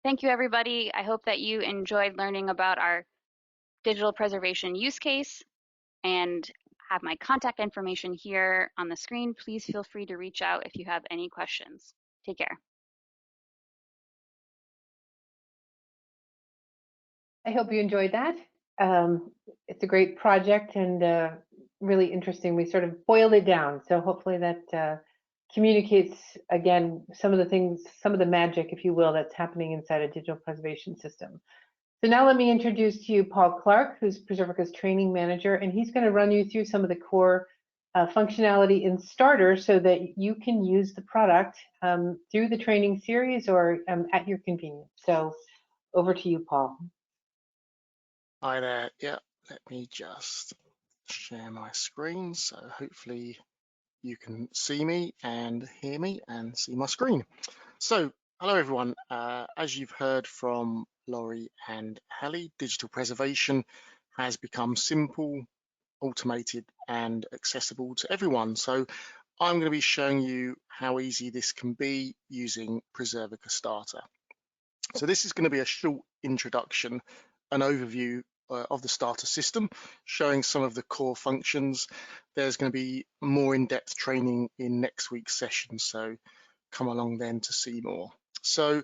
Thank you, everybody. I hope that you enjoyed learning about our digital preservation use case and have my contact information here on the screen. Please feel free to reach out if you have any questions. Take care. I hope you enjoyed that. It's a great project and really interesting. We sort of boiled it down. So hopefully that communicates, again, some of the things, some of the magic, if you will, that's happening inside a digital preservation system. So now let me introduce to you Paul Clark, who's Preservica's training manager, and he's going to run you through some of the core functionality in Starter so that you can use the product through the training series or at your convenience. So over to you, Paul. Hi there. Yeah, let me just share my screen. So hopefully you can see me and hear me and see my screen. So hello, everyone. As you've heard from Laurie and Hallie, digital preservation has become simple, automated and accessible to everyone. So I'm going to be showing you how easy this can be using Preservica Starter. So this is going to be a short introduction, an overview of the Starter system, showing some of the core functions. There's going to be more in-depth training in next week's session, so come along then to see more. So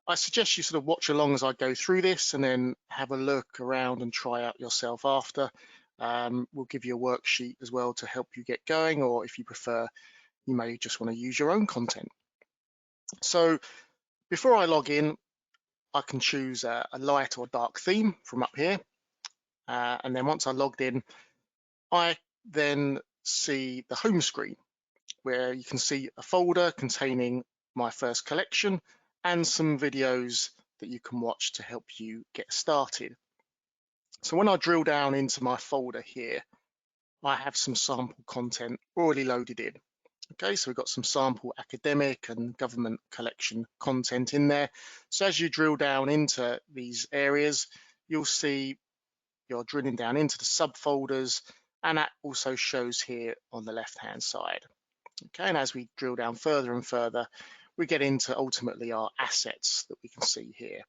I suggest you sort of watch along as I go through this and then have a look around and try out yourself after. We'll give you a worksheet as well to help you get going, or if you prefer, you may just want to use your own content. So before I log in, I can choose a light or dark theme from up here. And then once I logged in, I then see the home screen where you can see a folder containing my first collection and some videos that you can watch to help you get started. So when I drill down into my folder here, I have some sample content already loaded in. Okay, so we've got some sample academic and government collection content in there. So as you drill down into these areas, you'll see you're drilling down into the subfolders, and that also shows here on the left-hand side. Okay, and as we drill down further and further, we get into ultimately our assets that we can see here.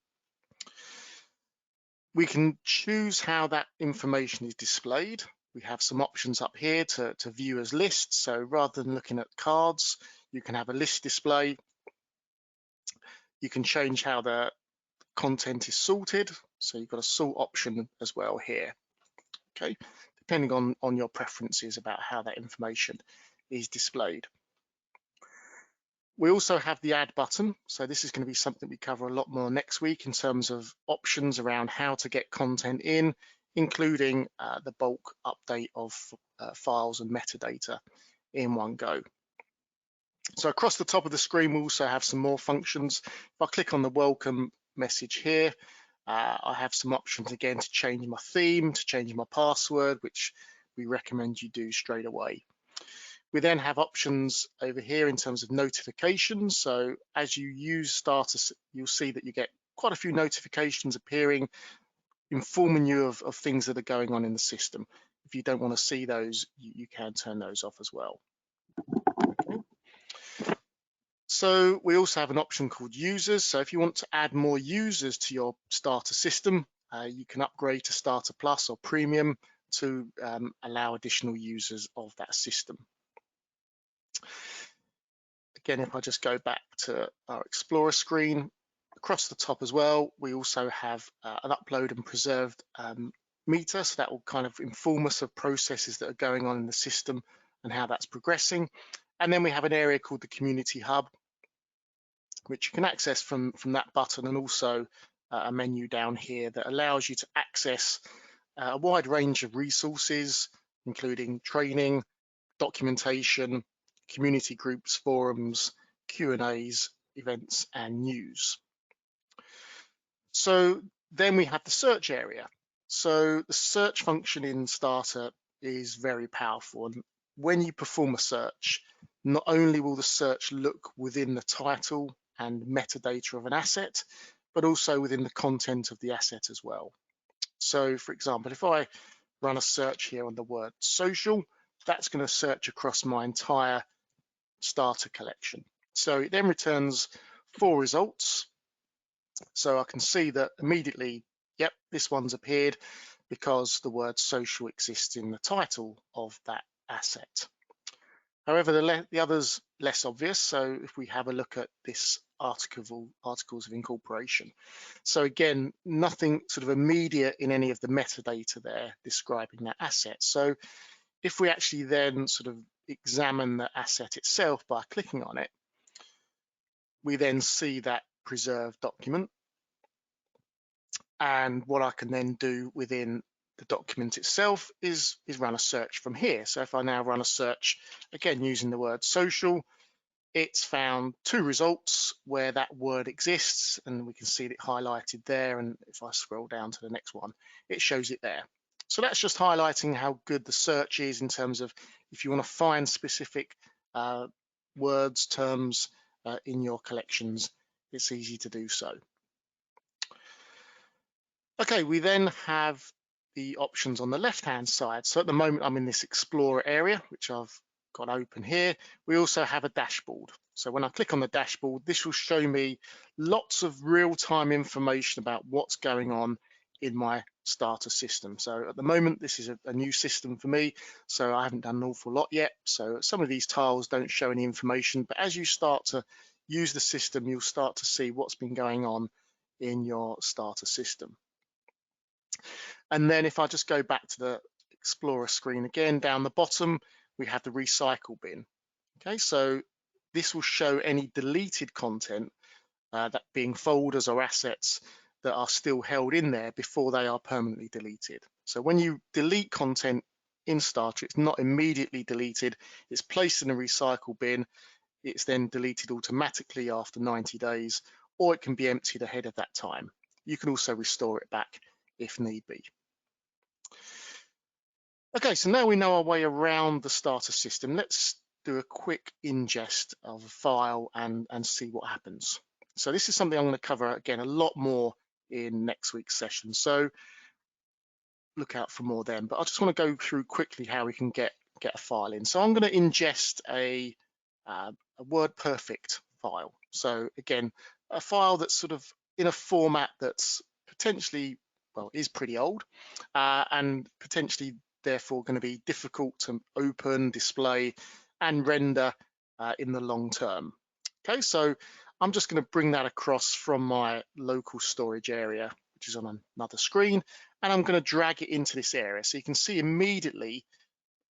We can choose how that information is displayed. We have some options up here to view as lists. So rather than looking at cards, you can have a list display. You can change how the content is sorted. So you've got a sort option as well here. Okay, depending on your preferences about how that information is displayed. We also have the add button. So this is going to be something we cover a lot more next week in terms of options around how to get content in, including the bulk update of files and metadata in one go. So across the top of the screen, we also have some more functions. If I click on the welcome message here, I have some options again to change my theme, to change my password, which we recommend you do straight away. We then have options over here in terms of notifications. So as you use Starter, you'll see that you get quite a few notifications appearing, informing you of things that are going on in the system. If you don't want to see those, you can turn those off as well. Okay. So we also have an option called users. So if you want to add more users to your Starter system, you can upgrade to Starter Plus or Premium to allow additional users of that system. Again, if I just go back to our Explorer screen, across the top as well, we also have an upload and preserved meter. So that will kind of inform us of processes that are going on in the system and how that's progressing. And then we have an area called the Community Hub, which you can access from that button, and also a menu down here that allows you to access a wide range of resources, including training, documentation, community groups, forums, Q&As, events, and news. So then we have the search area. So the search function in Starter is very powerful. And when you perform a search, not only will the search look within the title and metadata of an asset, but also within the content of the asset as well. So for example, if I run a search here on the word social, that's going to search across my entire Starter collection. So it then returns 4 results. So I can see that immediately, yep, this one's appeared because the word social exists in the title of that asset. However, the others less obvious. So if we have a look at this articles of incorporation. So again, nothing sort of immediate in any of the metadata there describing that asset. So if we actually then sort of examine the asset itself by clicking on it, we then see that preserved document. And what I can then do within the document itself is run a search from here. So if I now run a search, again, using the word social, it's found 2 results where that word exists, and we can see it highlighted there. And if I scroll down to the next one, it shows it there. So that's just highlighting how good the search is in terms of if you want to find specific words, terms in your collections, it's easy to do so. Okay, we then have the options on the left-hand side. So at the moment, I'm in this Explorer area, which I've got open here. We also have a dashboard. So when I click on the dashboard, this will show me lots of real-time information about what's going on in my Starter system. So at the moment, this is a new system for me, so I haven't done an awful lot yet. So some of these tiles don't show any information, but as you start to use the system, you'll start to see what's been going on in your Starter system. And then if I just go back to the Explorer screen again, down the bottom, we have the recycle bin. Okay, so this will show any deleted content, that being folders or assets that are still held in there before they are permanently deleted. So when you delete content in Starter, it's not immediately deleted, it's placed in a recycle bin, it's then deleted automatically after 90 days, or it can be emptied ahead of that time. You can also restore it back if need be. Okay, so now we know our way around the Starter system. Let's do a quick ingest of a file and see what happens. So this is something I'm going to cover again a lot more in next week's session. So look out for more then. But I just want to go through quickly how we can get a file in. So I'm going to ingest a WordPerfect file. So again, a file that's sort of in a format that's potentially, well, is pretty old and potentially therefore going to be difficult to open, display and render in the long term. Okay, so I'm just going to bring that across from my local storage area, which is on another screen, and I'm going to drag it into this area. So you can see immediately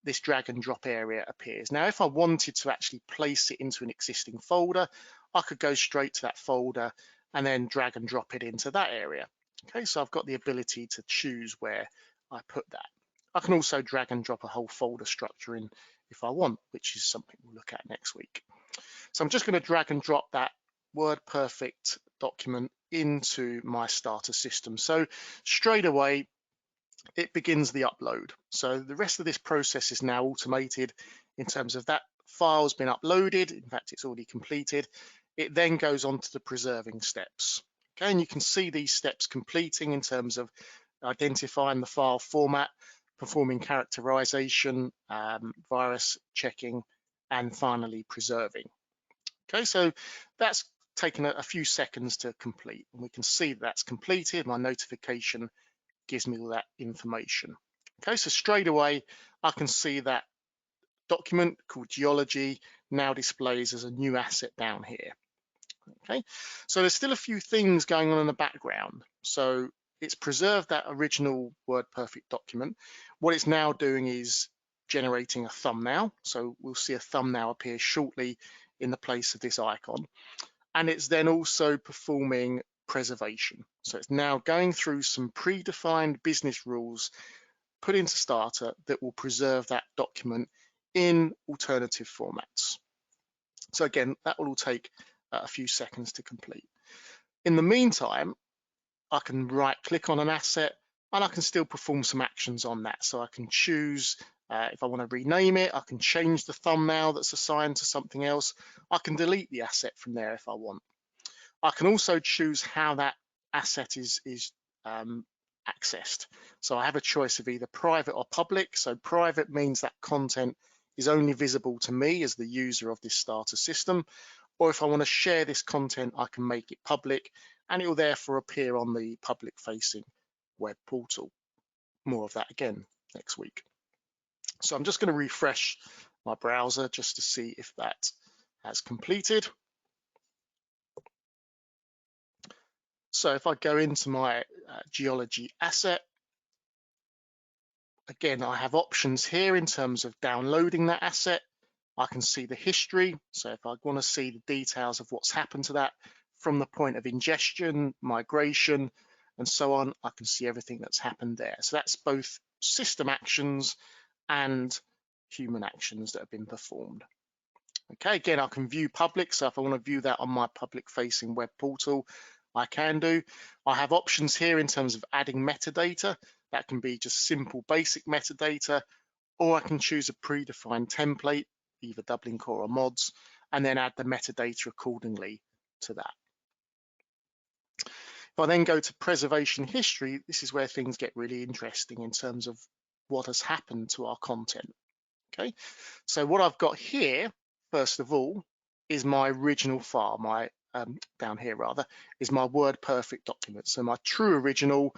this drag and drop area appears. Now, if I wanted to actually place it into an existing folder, I could go straight to that folder and then drag and drop it into that area. Okay, so I've got the ability to choose where I put that. I can also drag and drop a whole folder structure in if I want, which is something we'll look at next week. So I'm just going to drag and drop that WordPerfect document into my starter system. So straight away, it begins the upload. So the rest of this process is now automated in terms of that file's been uploaded. In fact, it's already completed. It then goes on to the preserving steps. Okay, and you can see these steps completing in terms of identifying the file format, performing characterization, virus checking, and finally preserving. Okay, so that's taken a few seconds to complete, and we can see that's completed. My notification gives me all that information. Okay, so straight away I can see that document called geology now displays as a new asset down here. Okay, so there's still a few things going on in the background. So it's preserved that original WordPerfect document. What it's now doing is generating a thumbnail. So we'll see a thumbnail appear shortly in the place of this icon. And it's then also performing preservation. So it's now going through some predefined business rules put into Starter that will preserve that document in alternative formats. So again, that will all take a few seconds to complete. In the meantime, I can right click on an asset and I can still perform some actions on that. So I can choose if I want to rename it, I can change the thumbnail that's assigned to something else. I can delete the asset from there if I want. I can also choose how that asset is accessed. So I have a choice of either private or public. So private means that content is only visible to me as the user of this starter system. Or if I want to share this content, I can make it public and it will therefore appear on the public facing web portal. More of that again next week. So I'm just going to refresh my browser just to see if that has completed. So if I go into my geology asset, again, I have options here in terms of downloading that asset. I can see the history. So if I want to see the details of what's happened to that from the point of ingestion, migration, and so on, I can see everything that's happened there. So that's both system actions and human actions that have been performed. Okay, again, I can view public. So if I want to view that on my public facing web portal, I can do. I have options here in terms of adding metadata. That can be just simple basic metadata, or I can choose a predefined template, either Dublin Core or mods, and then add the metadata accordingly to that. If I then go to preservation history, this is where things get really interesting in terms of what has happened to our content. Okay, so what I've got here, first of all, is my original file, my down here rather, is my WordPerfect document. So my true original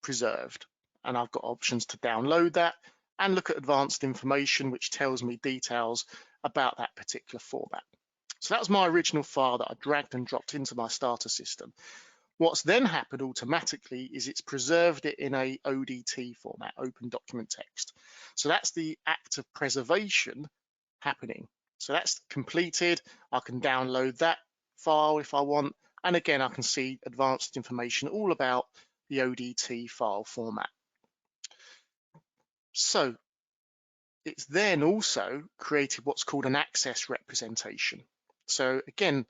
preserved, and I've got options to download that and look at advanced information, which tells me details about that particular format. So that was my original file that I dragged and dropped into my starter system. What's then happened automatically is it's preserved it in a ODT format, open document text. So that's the act of preservation happening. So that's completed. I can download that file if I want. And again, I can see advanced information all about the ODT file format. So it's then also created what's called an access representation. So again,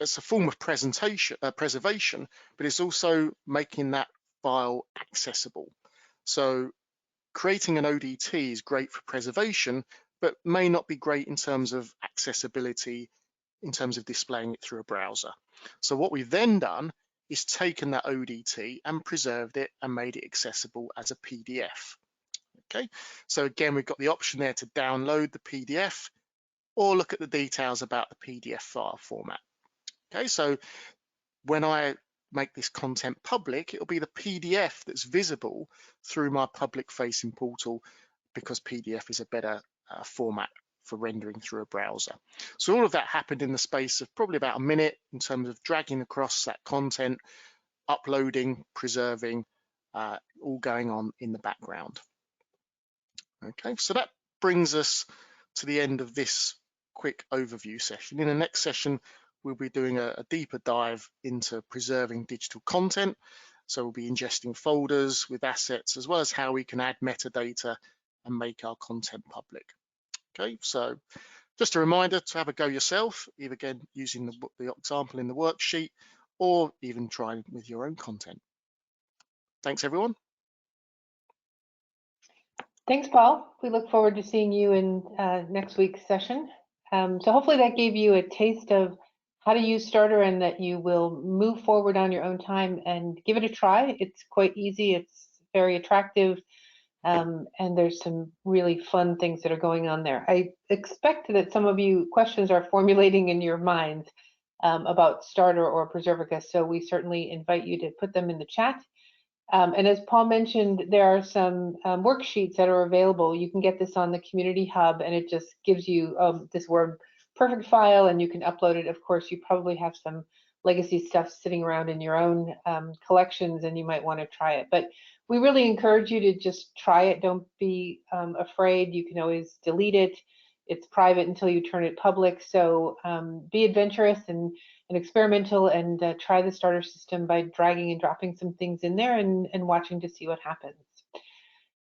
it's a form of preservation, but it's also making that file accessible. So creating an ODT is great for preservation, but may not be great in terms of accessibility, in terms of displaying it through a browser. So what we've then done is taken that ODT and preserved it and made it accessible as a PDF. Okay, so again, we've got the option there to download the PDF or look at the details about the PDF file format. Okay, so when I make this content public, it'll be the PDF that's visible through my public facing portal, because PDF is a better format for rendering through a browser. So all of that happened in the space of probably about a minute in terms of dragging across that content, uploading, preserving, all going on in the background. Okay, so that brings us to the end of this quick overview session. In the next session, we'll be doing a deeper dive into preserving digital content. So we'll be ingesting folders with assets, as well as how we can add metadata and make our content public. Okay, so just a reminder to have a go yourself, either again using the example in the worksheet, or even trying with your own content. Thanks, everyone. Thanks, Paul. We look forward to seeing you in next week's session. So hopefully that gave you a taste of how to use Starter, and that you will move forward on your own time and give it a try. It's quite easy. It's very attractive. And there's some really fun things that are going on there. I expect that some of you questions are formulating in your minds about Starter or Preservica, so we certainly invite you to put them in the chat. And as Paul mentioned, there are some worksheets that are available. You can get this on the Community Hub, and it just gives you this Word Perfect file, and you can upload it. Of course, you probably have some legacy stuff sitting around in your own collections, and you might want to try it. But we really encourage you to just try it. Don't be afraid. You can always delete it. It's private until you turn it public. So be adventurous and experimental, and try the Starter system by dragging and dropping some things in there and watching to see what happens.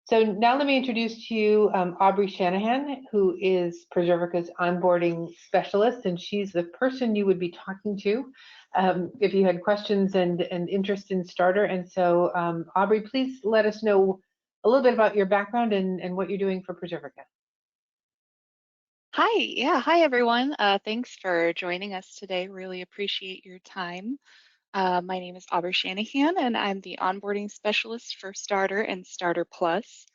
So now let me introduce to you Aubrey Shanahan, who is Preservica's onboarding specialist, and she's the person you would be talking to if you had questions and interest in Starter. And so Aubrey, please let us know a little bit about your background and what you're doing for Preservica. Hi everyone. Thanks for joining us today. Really appreciate your time. My name is Aubrey Shanahan, and I'm the onboarding specialist for Starter and Starter Plus.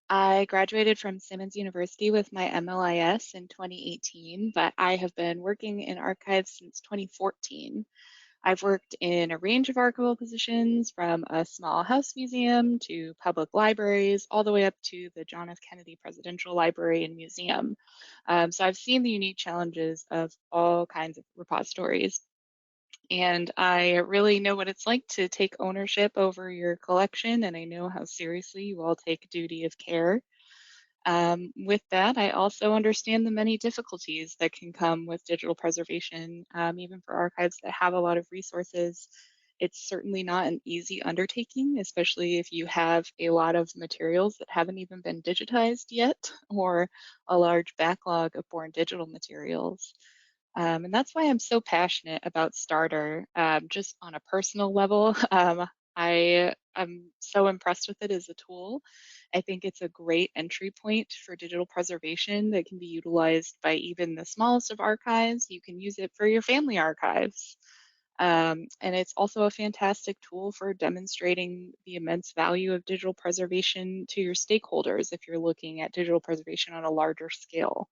I graduated from Simmons University with my MLIS in 2018, but I have been working in archives since 2014. I've worked in a range of archival positions, from a small house museum to public libraries, all the way up to the John F. Kennedy Presidential Library and Museum. So I've seen the unique challenges of all kinds of repositories. And I really know what it's like to take ownership over your collection, and I know how seriously you all take duty of care. With that, I also understand the many difficulties that can come with digital preservation, even for archives that have a lot of resources. It's certainly not an easy undertaking, especially if you have a lot of materials that haven't even been digitized yet, or a large backlog of born digital materials. And that's why I'm so passionate about Starter, just on a personal level. I'm so impressed with it as a tool. I think it's a great entry point for digital preservation that can be utilized by even the smallest of archives. You can use it for your family archives. And it's also a fantastic tool for demonstrating the immense value of digital preservation to your stakeholders if you're looking at digital preservation on a larger scale.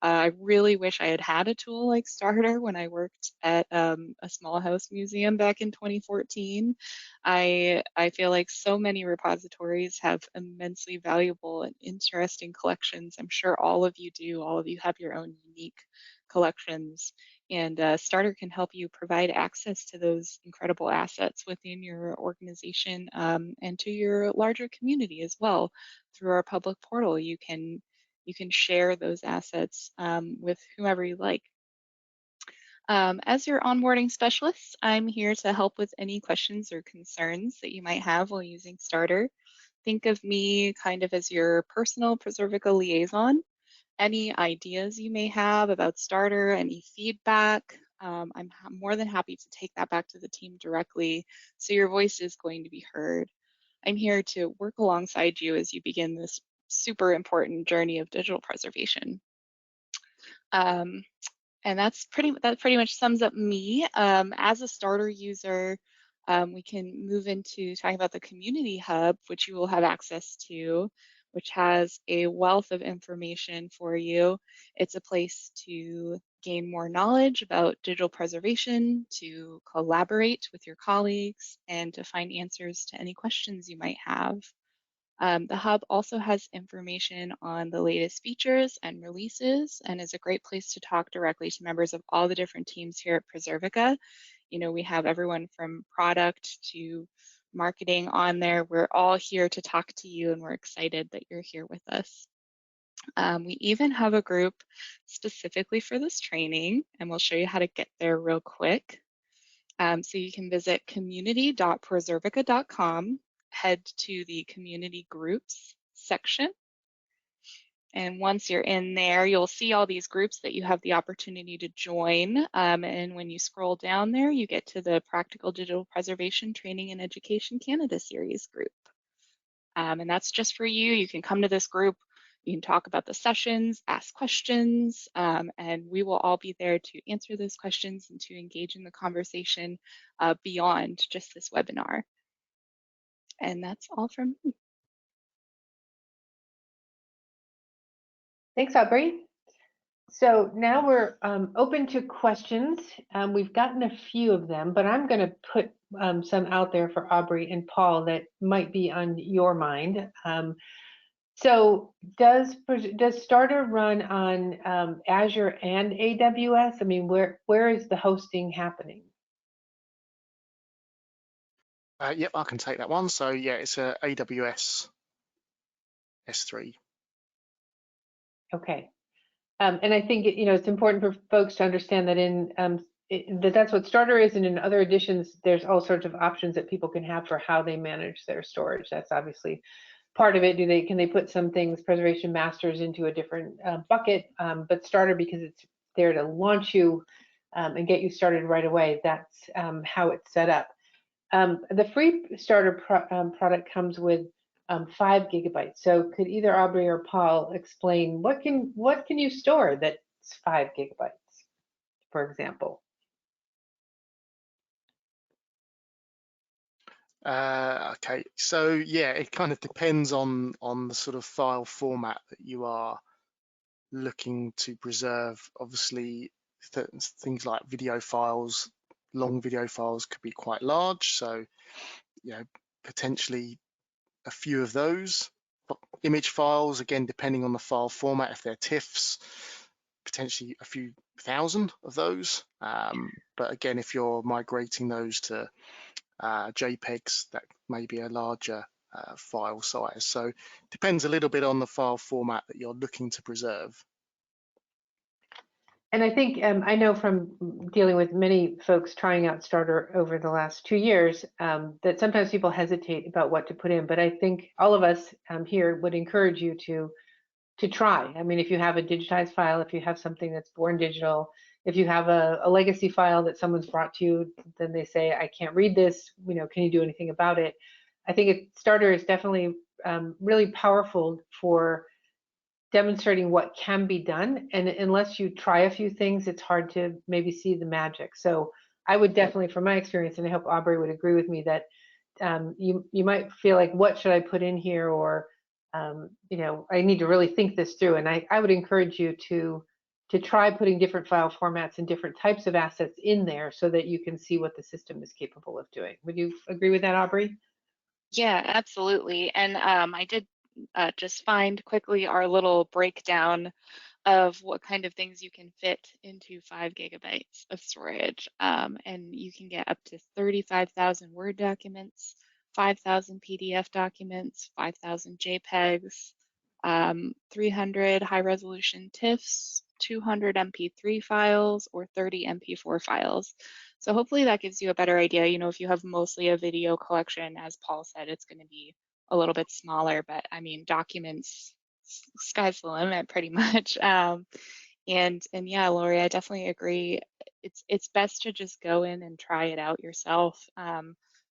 I really wish I had had a tool like Starter when I worked at a small house museum back in 2014. I feel like so many repositories have immensely valuable and interesting collections. I'm sure all of you do. All of you have your own unique collections, and Starter can help you provide access to those incredible assets within your organization, and to your larger community as well. Through our public portal, you can share those assets with whomever you like. As your onboarding specialist, I'm here to help with any questions or concerns that you might have while using Starter. Think of me kind of as your personal Preservica liaison. Any ideas you may have about Starter, any feedback, I'm more than happy to take that back to the team directly, so your voice is going to be heard. I'm here to work alongside you as you begin this super important journey of digital preservation. And that pretty much sums up me. As a starter user, we can move into talking about the Community Hub, which you will have access to, which has a wealth of information for you. It's a place to gain more knowledge about digital preservation, to collaborate with your colleagues, and to find answers to any questions you might have. The Hub also has information on the latest features and releases and is a great place to talk directly to members of all the different teams here at Preservica. You know, we have everyone from product to marketing on there. We're all here to talk to you, and we're excited that you're here with us. We even have a group specifically for this training, and we'll show you how to get there real quick. So you can visit community.preservica.com, head to the community groups section. And once you're in there, you'll see all these groups that you have the opportunity to join. And when you scroll down there, you get to the Practical Digital Preservation Training and Education Canada Series group. And that's just for you. You can come to this group. You can talk about the sessions, ask questions, and we will all be there to answer those questions and to engage in the conversation beyond just this webinar. And that's all from me. Thanks, Aubrey. So now we're open to questions. We've gotten a few of them, but I'm going to put some out there for Aubrey and Paul that might be on your mind. So does Starter run on Azure and AWS? I mean, where is the hosting happening? Yep, I can take that one. So yeah, it's a AWS S3. Okay. And I think it's important for folks to understand that that's what Starter is, and in other editions, there's all sorts of options that people can have for how they manage their storage. That's obviously part of it. Can they put some things, preservation masters, into a different bucket? But Starter, because it's there to launch you and get you started right away, that's how it's set up. The free Starter product comes with 5 gigabytes. So could either Aubrey or Paul explain what can you store that's 5 gigabytes, for example? Okay, so yeah, it kind of depends on the sort of file format that you are looking to preserve. Obviously, things like video files, long video files could be quite large. So, potentially a few of those. Image files, again, depending on the file format, if they're TIFFs, potentially a few thousand of those. But again, if you're migrating those to JPEGs, that may be a larger file size. So depends a little bit on the file format that you're looking to preserve. And I think I know from dealing with many folks trying out Starter over the last 2 years that sometimes people hesitate about what to put in. But I think all of us here would encourage you to try. I mean, if you have a digitized file, if you have something that's born digital, if you have a legacy file that someone's brought to you, then they say, I can't read this, can you do anything about it? I think Starter is definitely really powerful for demonstrating what can be done. And unless you try a few things, it's hard to maybe see the magic. So I would definitely, from my experience, and I hope Aubrey would agree with me, that you might feel like, what should I put in here? Or, I need to really think this through. And I would encourage you to try putting different file formats and different types of assets in there so that you can see what the system is capable of doing. Would you agree with that, Aubrey? Yeah, absolutely. And I did just find quickly our little breakdown of what kind of things you can fit into 5 gigabytes of storage. And you can get up to 35,000 Word documents, 5,000 PDF documents, 5,000 JPEGs, 300 high resolution TIFFs, 200 MP3 files, or 30 MP4 files. So hopefully that gives you a better idea. If you have mostly a video collection, as Paul said, it's going to be a little bit smaller, but I mean, documents, sky's the limit pretty much. And yeah, Lori, I definitely agree. It's best to just go in and try it out yourself,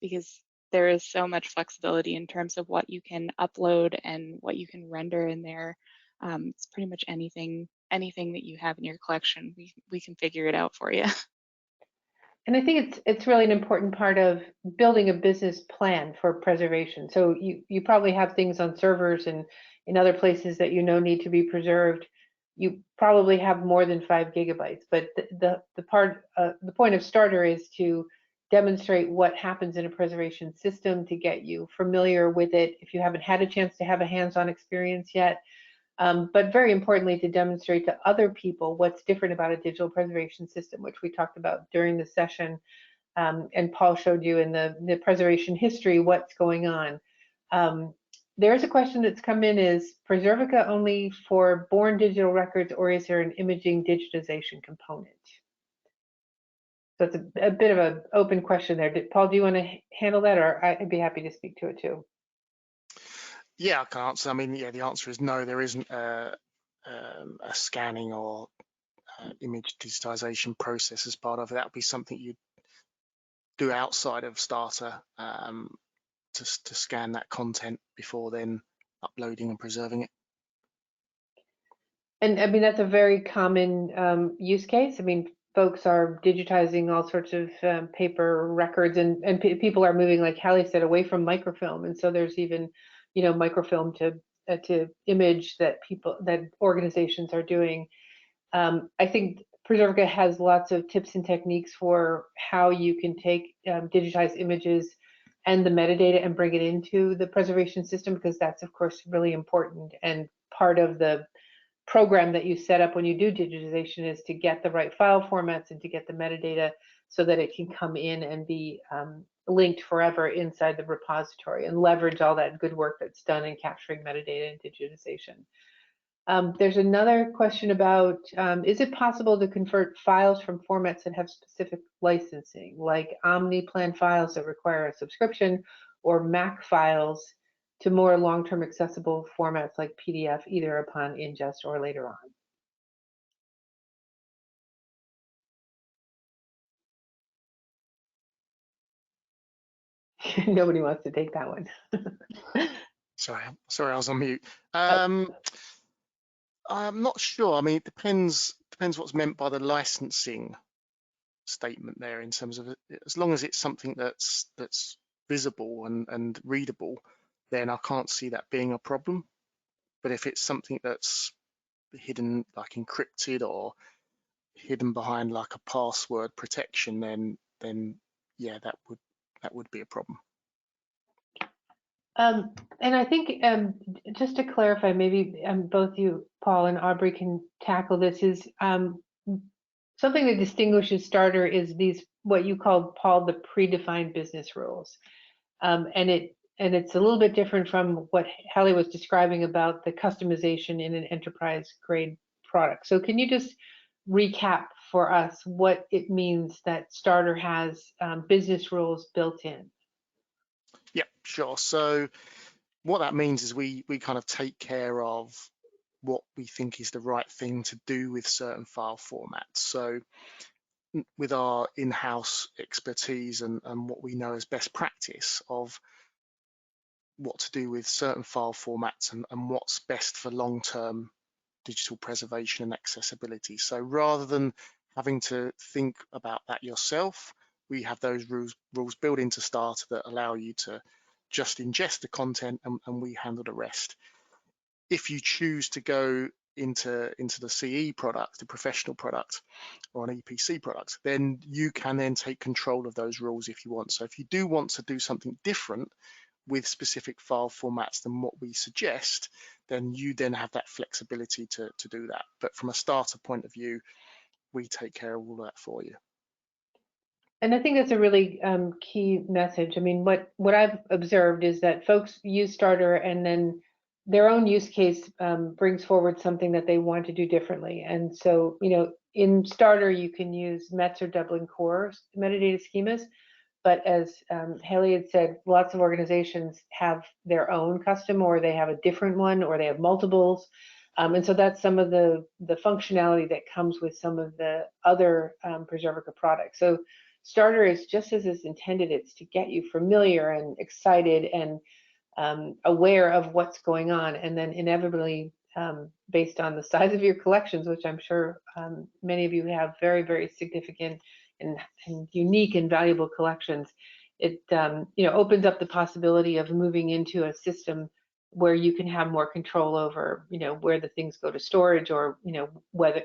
because there is so much flexibility in terms of what you can upload and what you can render in there. It's pretty much anything that you have in your collection. We can figure it out for you. And I think it's really an important part of building a business plan for preservation. So you probably have things on servers and in other places that you know need to be preserved. You probably have more than 5 GB, but the point of starter is to demonstrate what happens in a preservation system to get you familiar with it if you haven't had a chance to have a hands-on experience yet. But very importantly, to demonstrate to other people what's different about a digital preservation system, which we talked about during the session. And Paul showed you in the preservation history what's going on. There's a question that's come in: is Preservica only for born digital records, or is there an imaging digitization component? So it's a bit of an open question there. Paul, do you want to handle that, or I'd be happy to speak to it too? Yeah, I can answer. I mean, yeah, the answer is no, there isn't a scanning or image digitization process as part of it. That would be something you'd do outside of Starter to scan that content before then uploading and preserving it. And I mean, that's a very common use case. I mean, folks are digitizing all sorts of paper records, and people are moving, like Hallie said, away from microfilm. And so there's even, microfilm to image that organizations are doing. I think Preservica has lots of tips and techniques for how you can take digitized images and the metadata and bring it into the preservation system, because that's, of course, really important. And part of the program that you set up when you do digitization is to get the right file formats and to get the metadata so that it can come in and be linked forever inside the repository and leverage all that good work that's done in capturing metadata and digitization. There's another question about, is it possible to convert files from formats that have specific licensing, like OmniPlan files that require a subscription, or Mac files to more long-term accessible formats like PDF, either upon ingest or later on? Nobody wants to take that one. Sorry, I was on mute. Oh. I'm not sure. I mean, it depends what's meant by the licensing statement there, in terms of, as long as it's something that's visible and readable, then I can't see that being a problem. But if it's something that's hidden, like encrypted or hidden behind like a password protection, then yeah, that would be a problem. And I think, just to clarify, maybe both you, Paul and Aubrey, can tackle this, is something that distinguishes Starter is these, what you called, Paul, the predefined business rules. And it's a little bit different from what Hallie was describing about the customization in an enterprise grade product. So can you just recap for us what it means that Starter has business rules built in? Yeah, sure. So what that means is we kind of take care of what we think is the right thing to do with certain file formats. So with our in-house expertise and what we know as best practice of what to do with certain file formats and what's best for long-term digital preservation and accessibility. So rather than having to think about that yourself, we have those rules built into Starter that allow you to just ingest the content and we handle the rest. If you choose to go into the CE product, the professional product, or an EPC product, then you can then take control of those rules if you want. So if you do want to do something different with specific file formats than what we suggest, then you then have that flexibility to do that. But from a Starter point of view, we take care of all that for you. And I think that's a really key message. I mean, what I've observed is that folks use Starter, and then their own use case brings forward something that they want to do differently. And so, in Starter, you can use METs or Dublin Core metadata schemas. But as Haley had said, lots of organizations have their own custom, or they have a different one, or they have multiples. And so that's some of the functionality that comes with some of the other Preservica products. So Starter is just as it's intended. It's to get you familiar and excited and aware of what's going on, and then inevitably based on the size of your collections, which I'm sure many of you have very, very significant and unique and valuable collections. It opens up the possibility of moving into a system where you can have more control over, where the things go to storage, or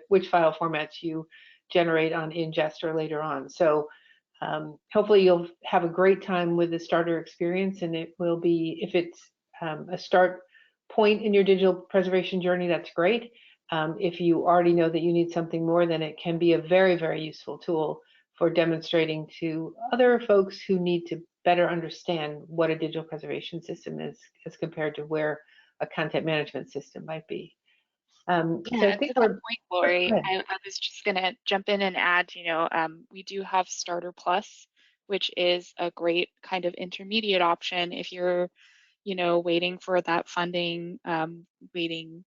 which file formats you generate on ingest or later on. So hopefully you'll have a great time with the starter experience, and it will be, if it's a start point in your digital preservation journey, that's great. If you already know that you need something more, then it can be a very, very useful tool for demonstrating to other folks who need to better understand what a digital preservation system is as compared to where a content management system might be. So Yeah, I think to that point, Lori, go ahead. I was just going to jump in and add, we do have Starter Plus, which is a great kind of intermediate option if you're, waiting for that funding, waiting,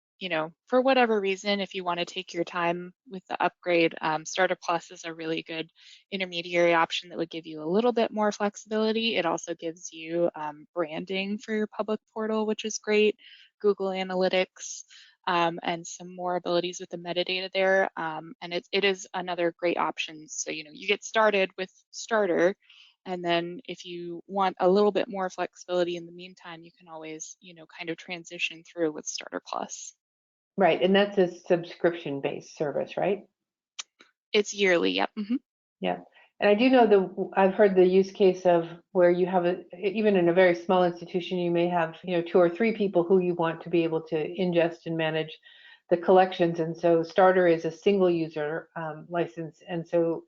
for whatever reason, if you want to take your time with the upgrade. Starter Plus is a really good intermediary option that would give you a little bit more flexibility. It also gives you branding for your public portal, which is great, Google Analytics, and some more abilities with the metadata there. And it is another great option. So, you get started with Starter, and then if you want a little bit more flexibility in the meantime, you can always, kind of transition through with Starter Plus. Right, and that's a subscription-based service, right? It's yearly, yep. Yeah, and I do know I've heard the use case of where you have even in a very small institution, you may have 2 or 3 people who you want to be able to ingest and manage the collections, and so Starter is a single user license, and so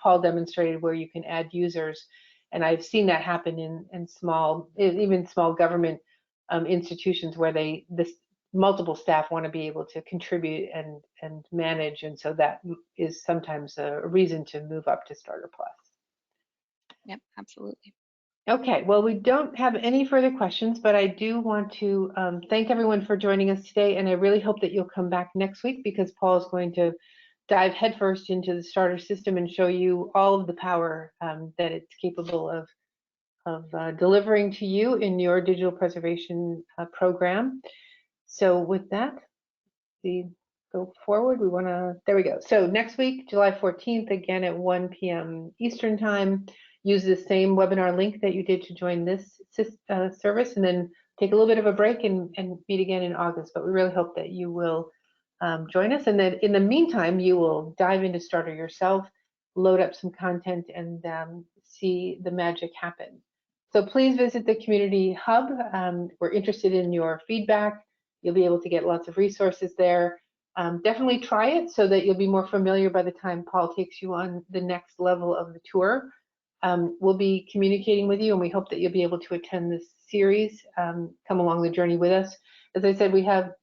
Paul demonstrated where you can add users, and I've seen that happen in small, even small government institutions where multiple staff want to be able to contribute and manage, and so that is sometimes a reason to move up to Starter Plus. Yep, absolutely. Okay, well, we don't have any further questions, but I do want to thank everyone for joining us today, and I really hope that you'll come back next week, because Paul is going to dive headfirst into the Starter system and show you all of the power that it's capable of delivering to you in your digital preservation program. So with that, we go forward. There we go. So next week, July 14th, again at 1 p.m. Eastern time, use the same webinar link that you did to join this service, and then take a little bit of a break and meet again in August. But we really hope that you will join us, and then in the meantime, you will dive into Starter yourself, load up some content, and see the magic happen. So please visit the Community Hub. We're interested in your feedback. You'll be able to get lots of resources there. Definitely try it so that you'll be more familiar by the time Paul takes you on the next level of the tour. We'll be communicating with you, and we hope that you'll be able to attend this series, come along the journey with us. As I said,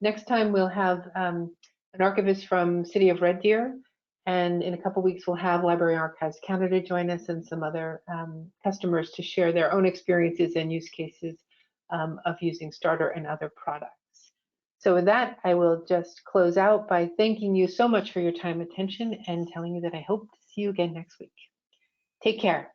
next time we'll have an archivist from City of Red Deer, and in a couple weeks we'll have Library Archives Canada join us, and some other customers to share their own experiences and use cases of using Starter and other products. So with that, I will just close out by thanking you so much for your time and attention, and telling you that I hope to see you again next week. Take care.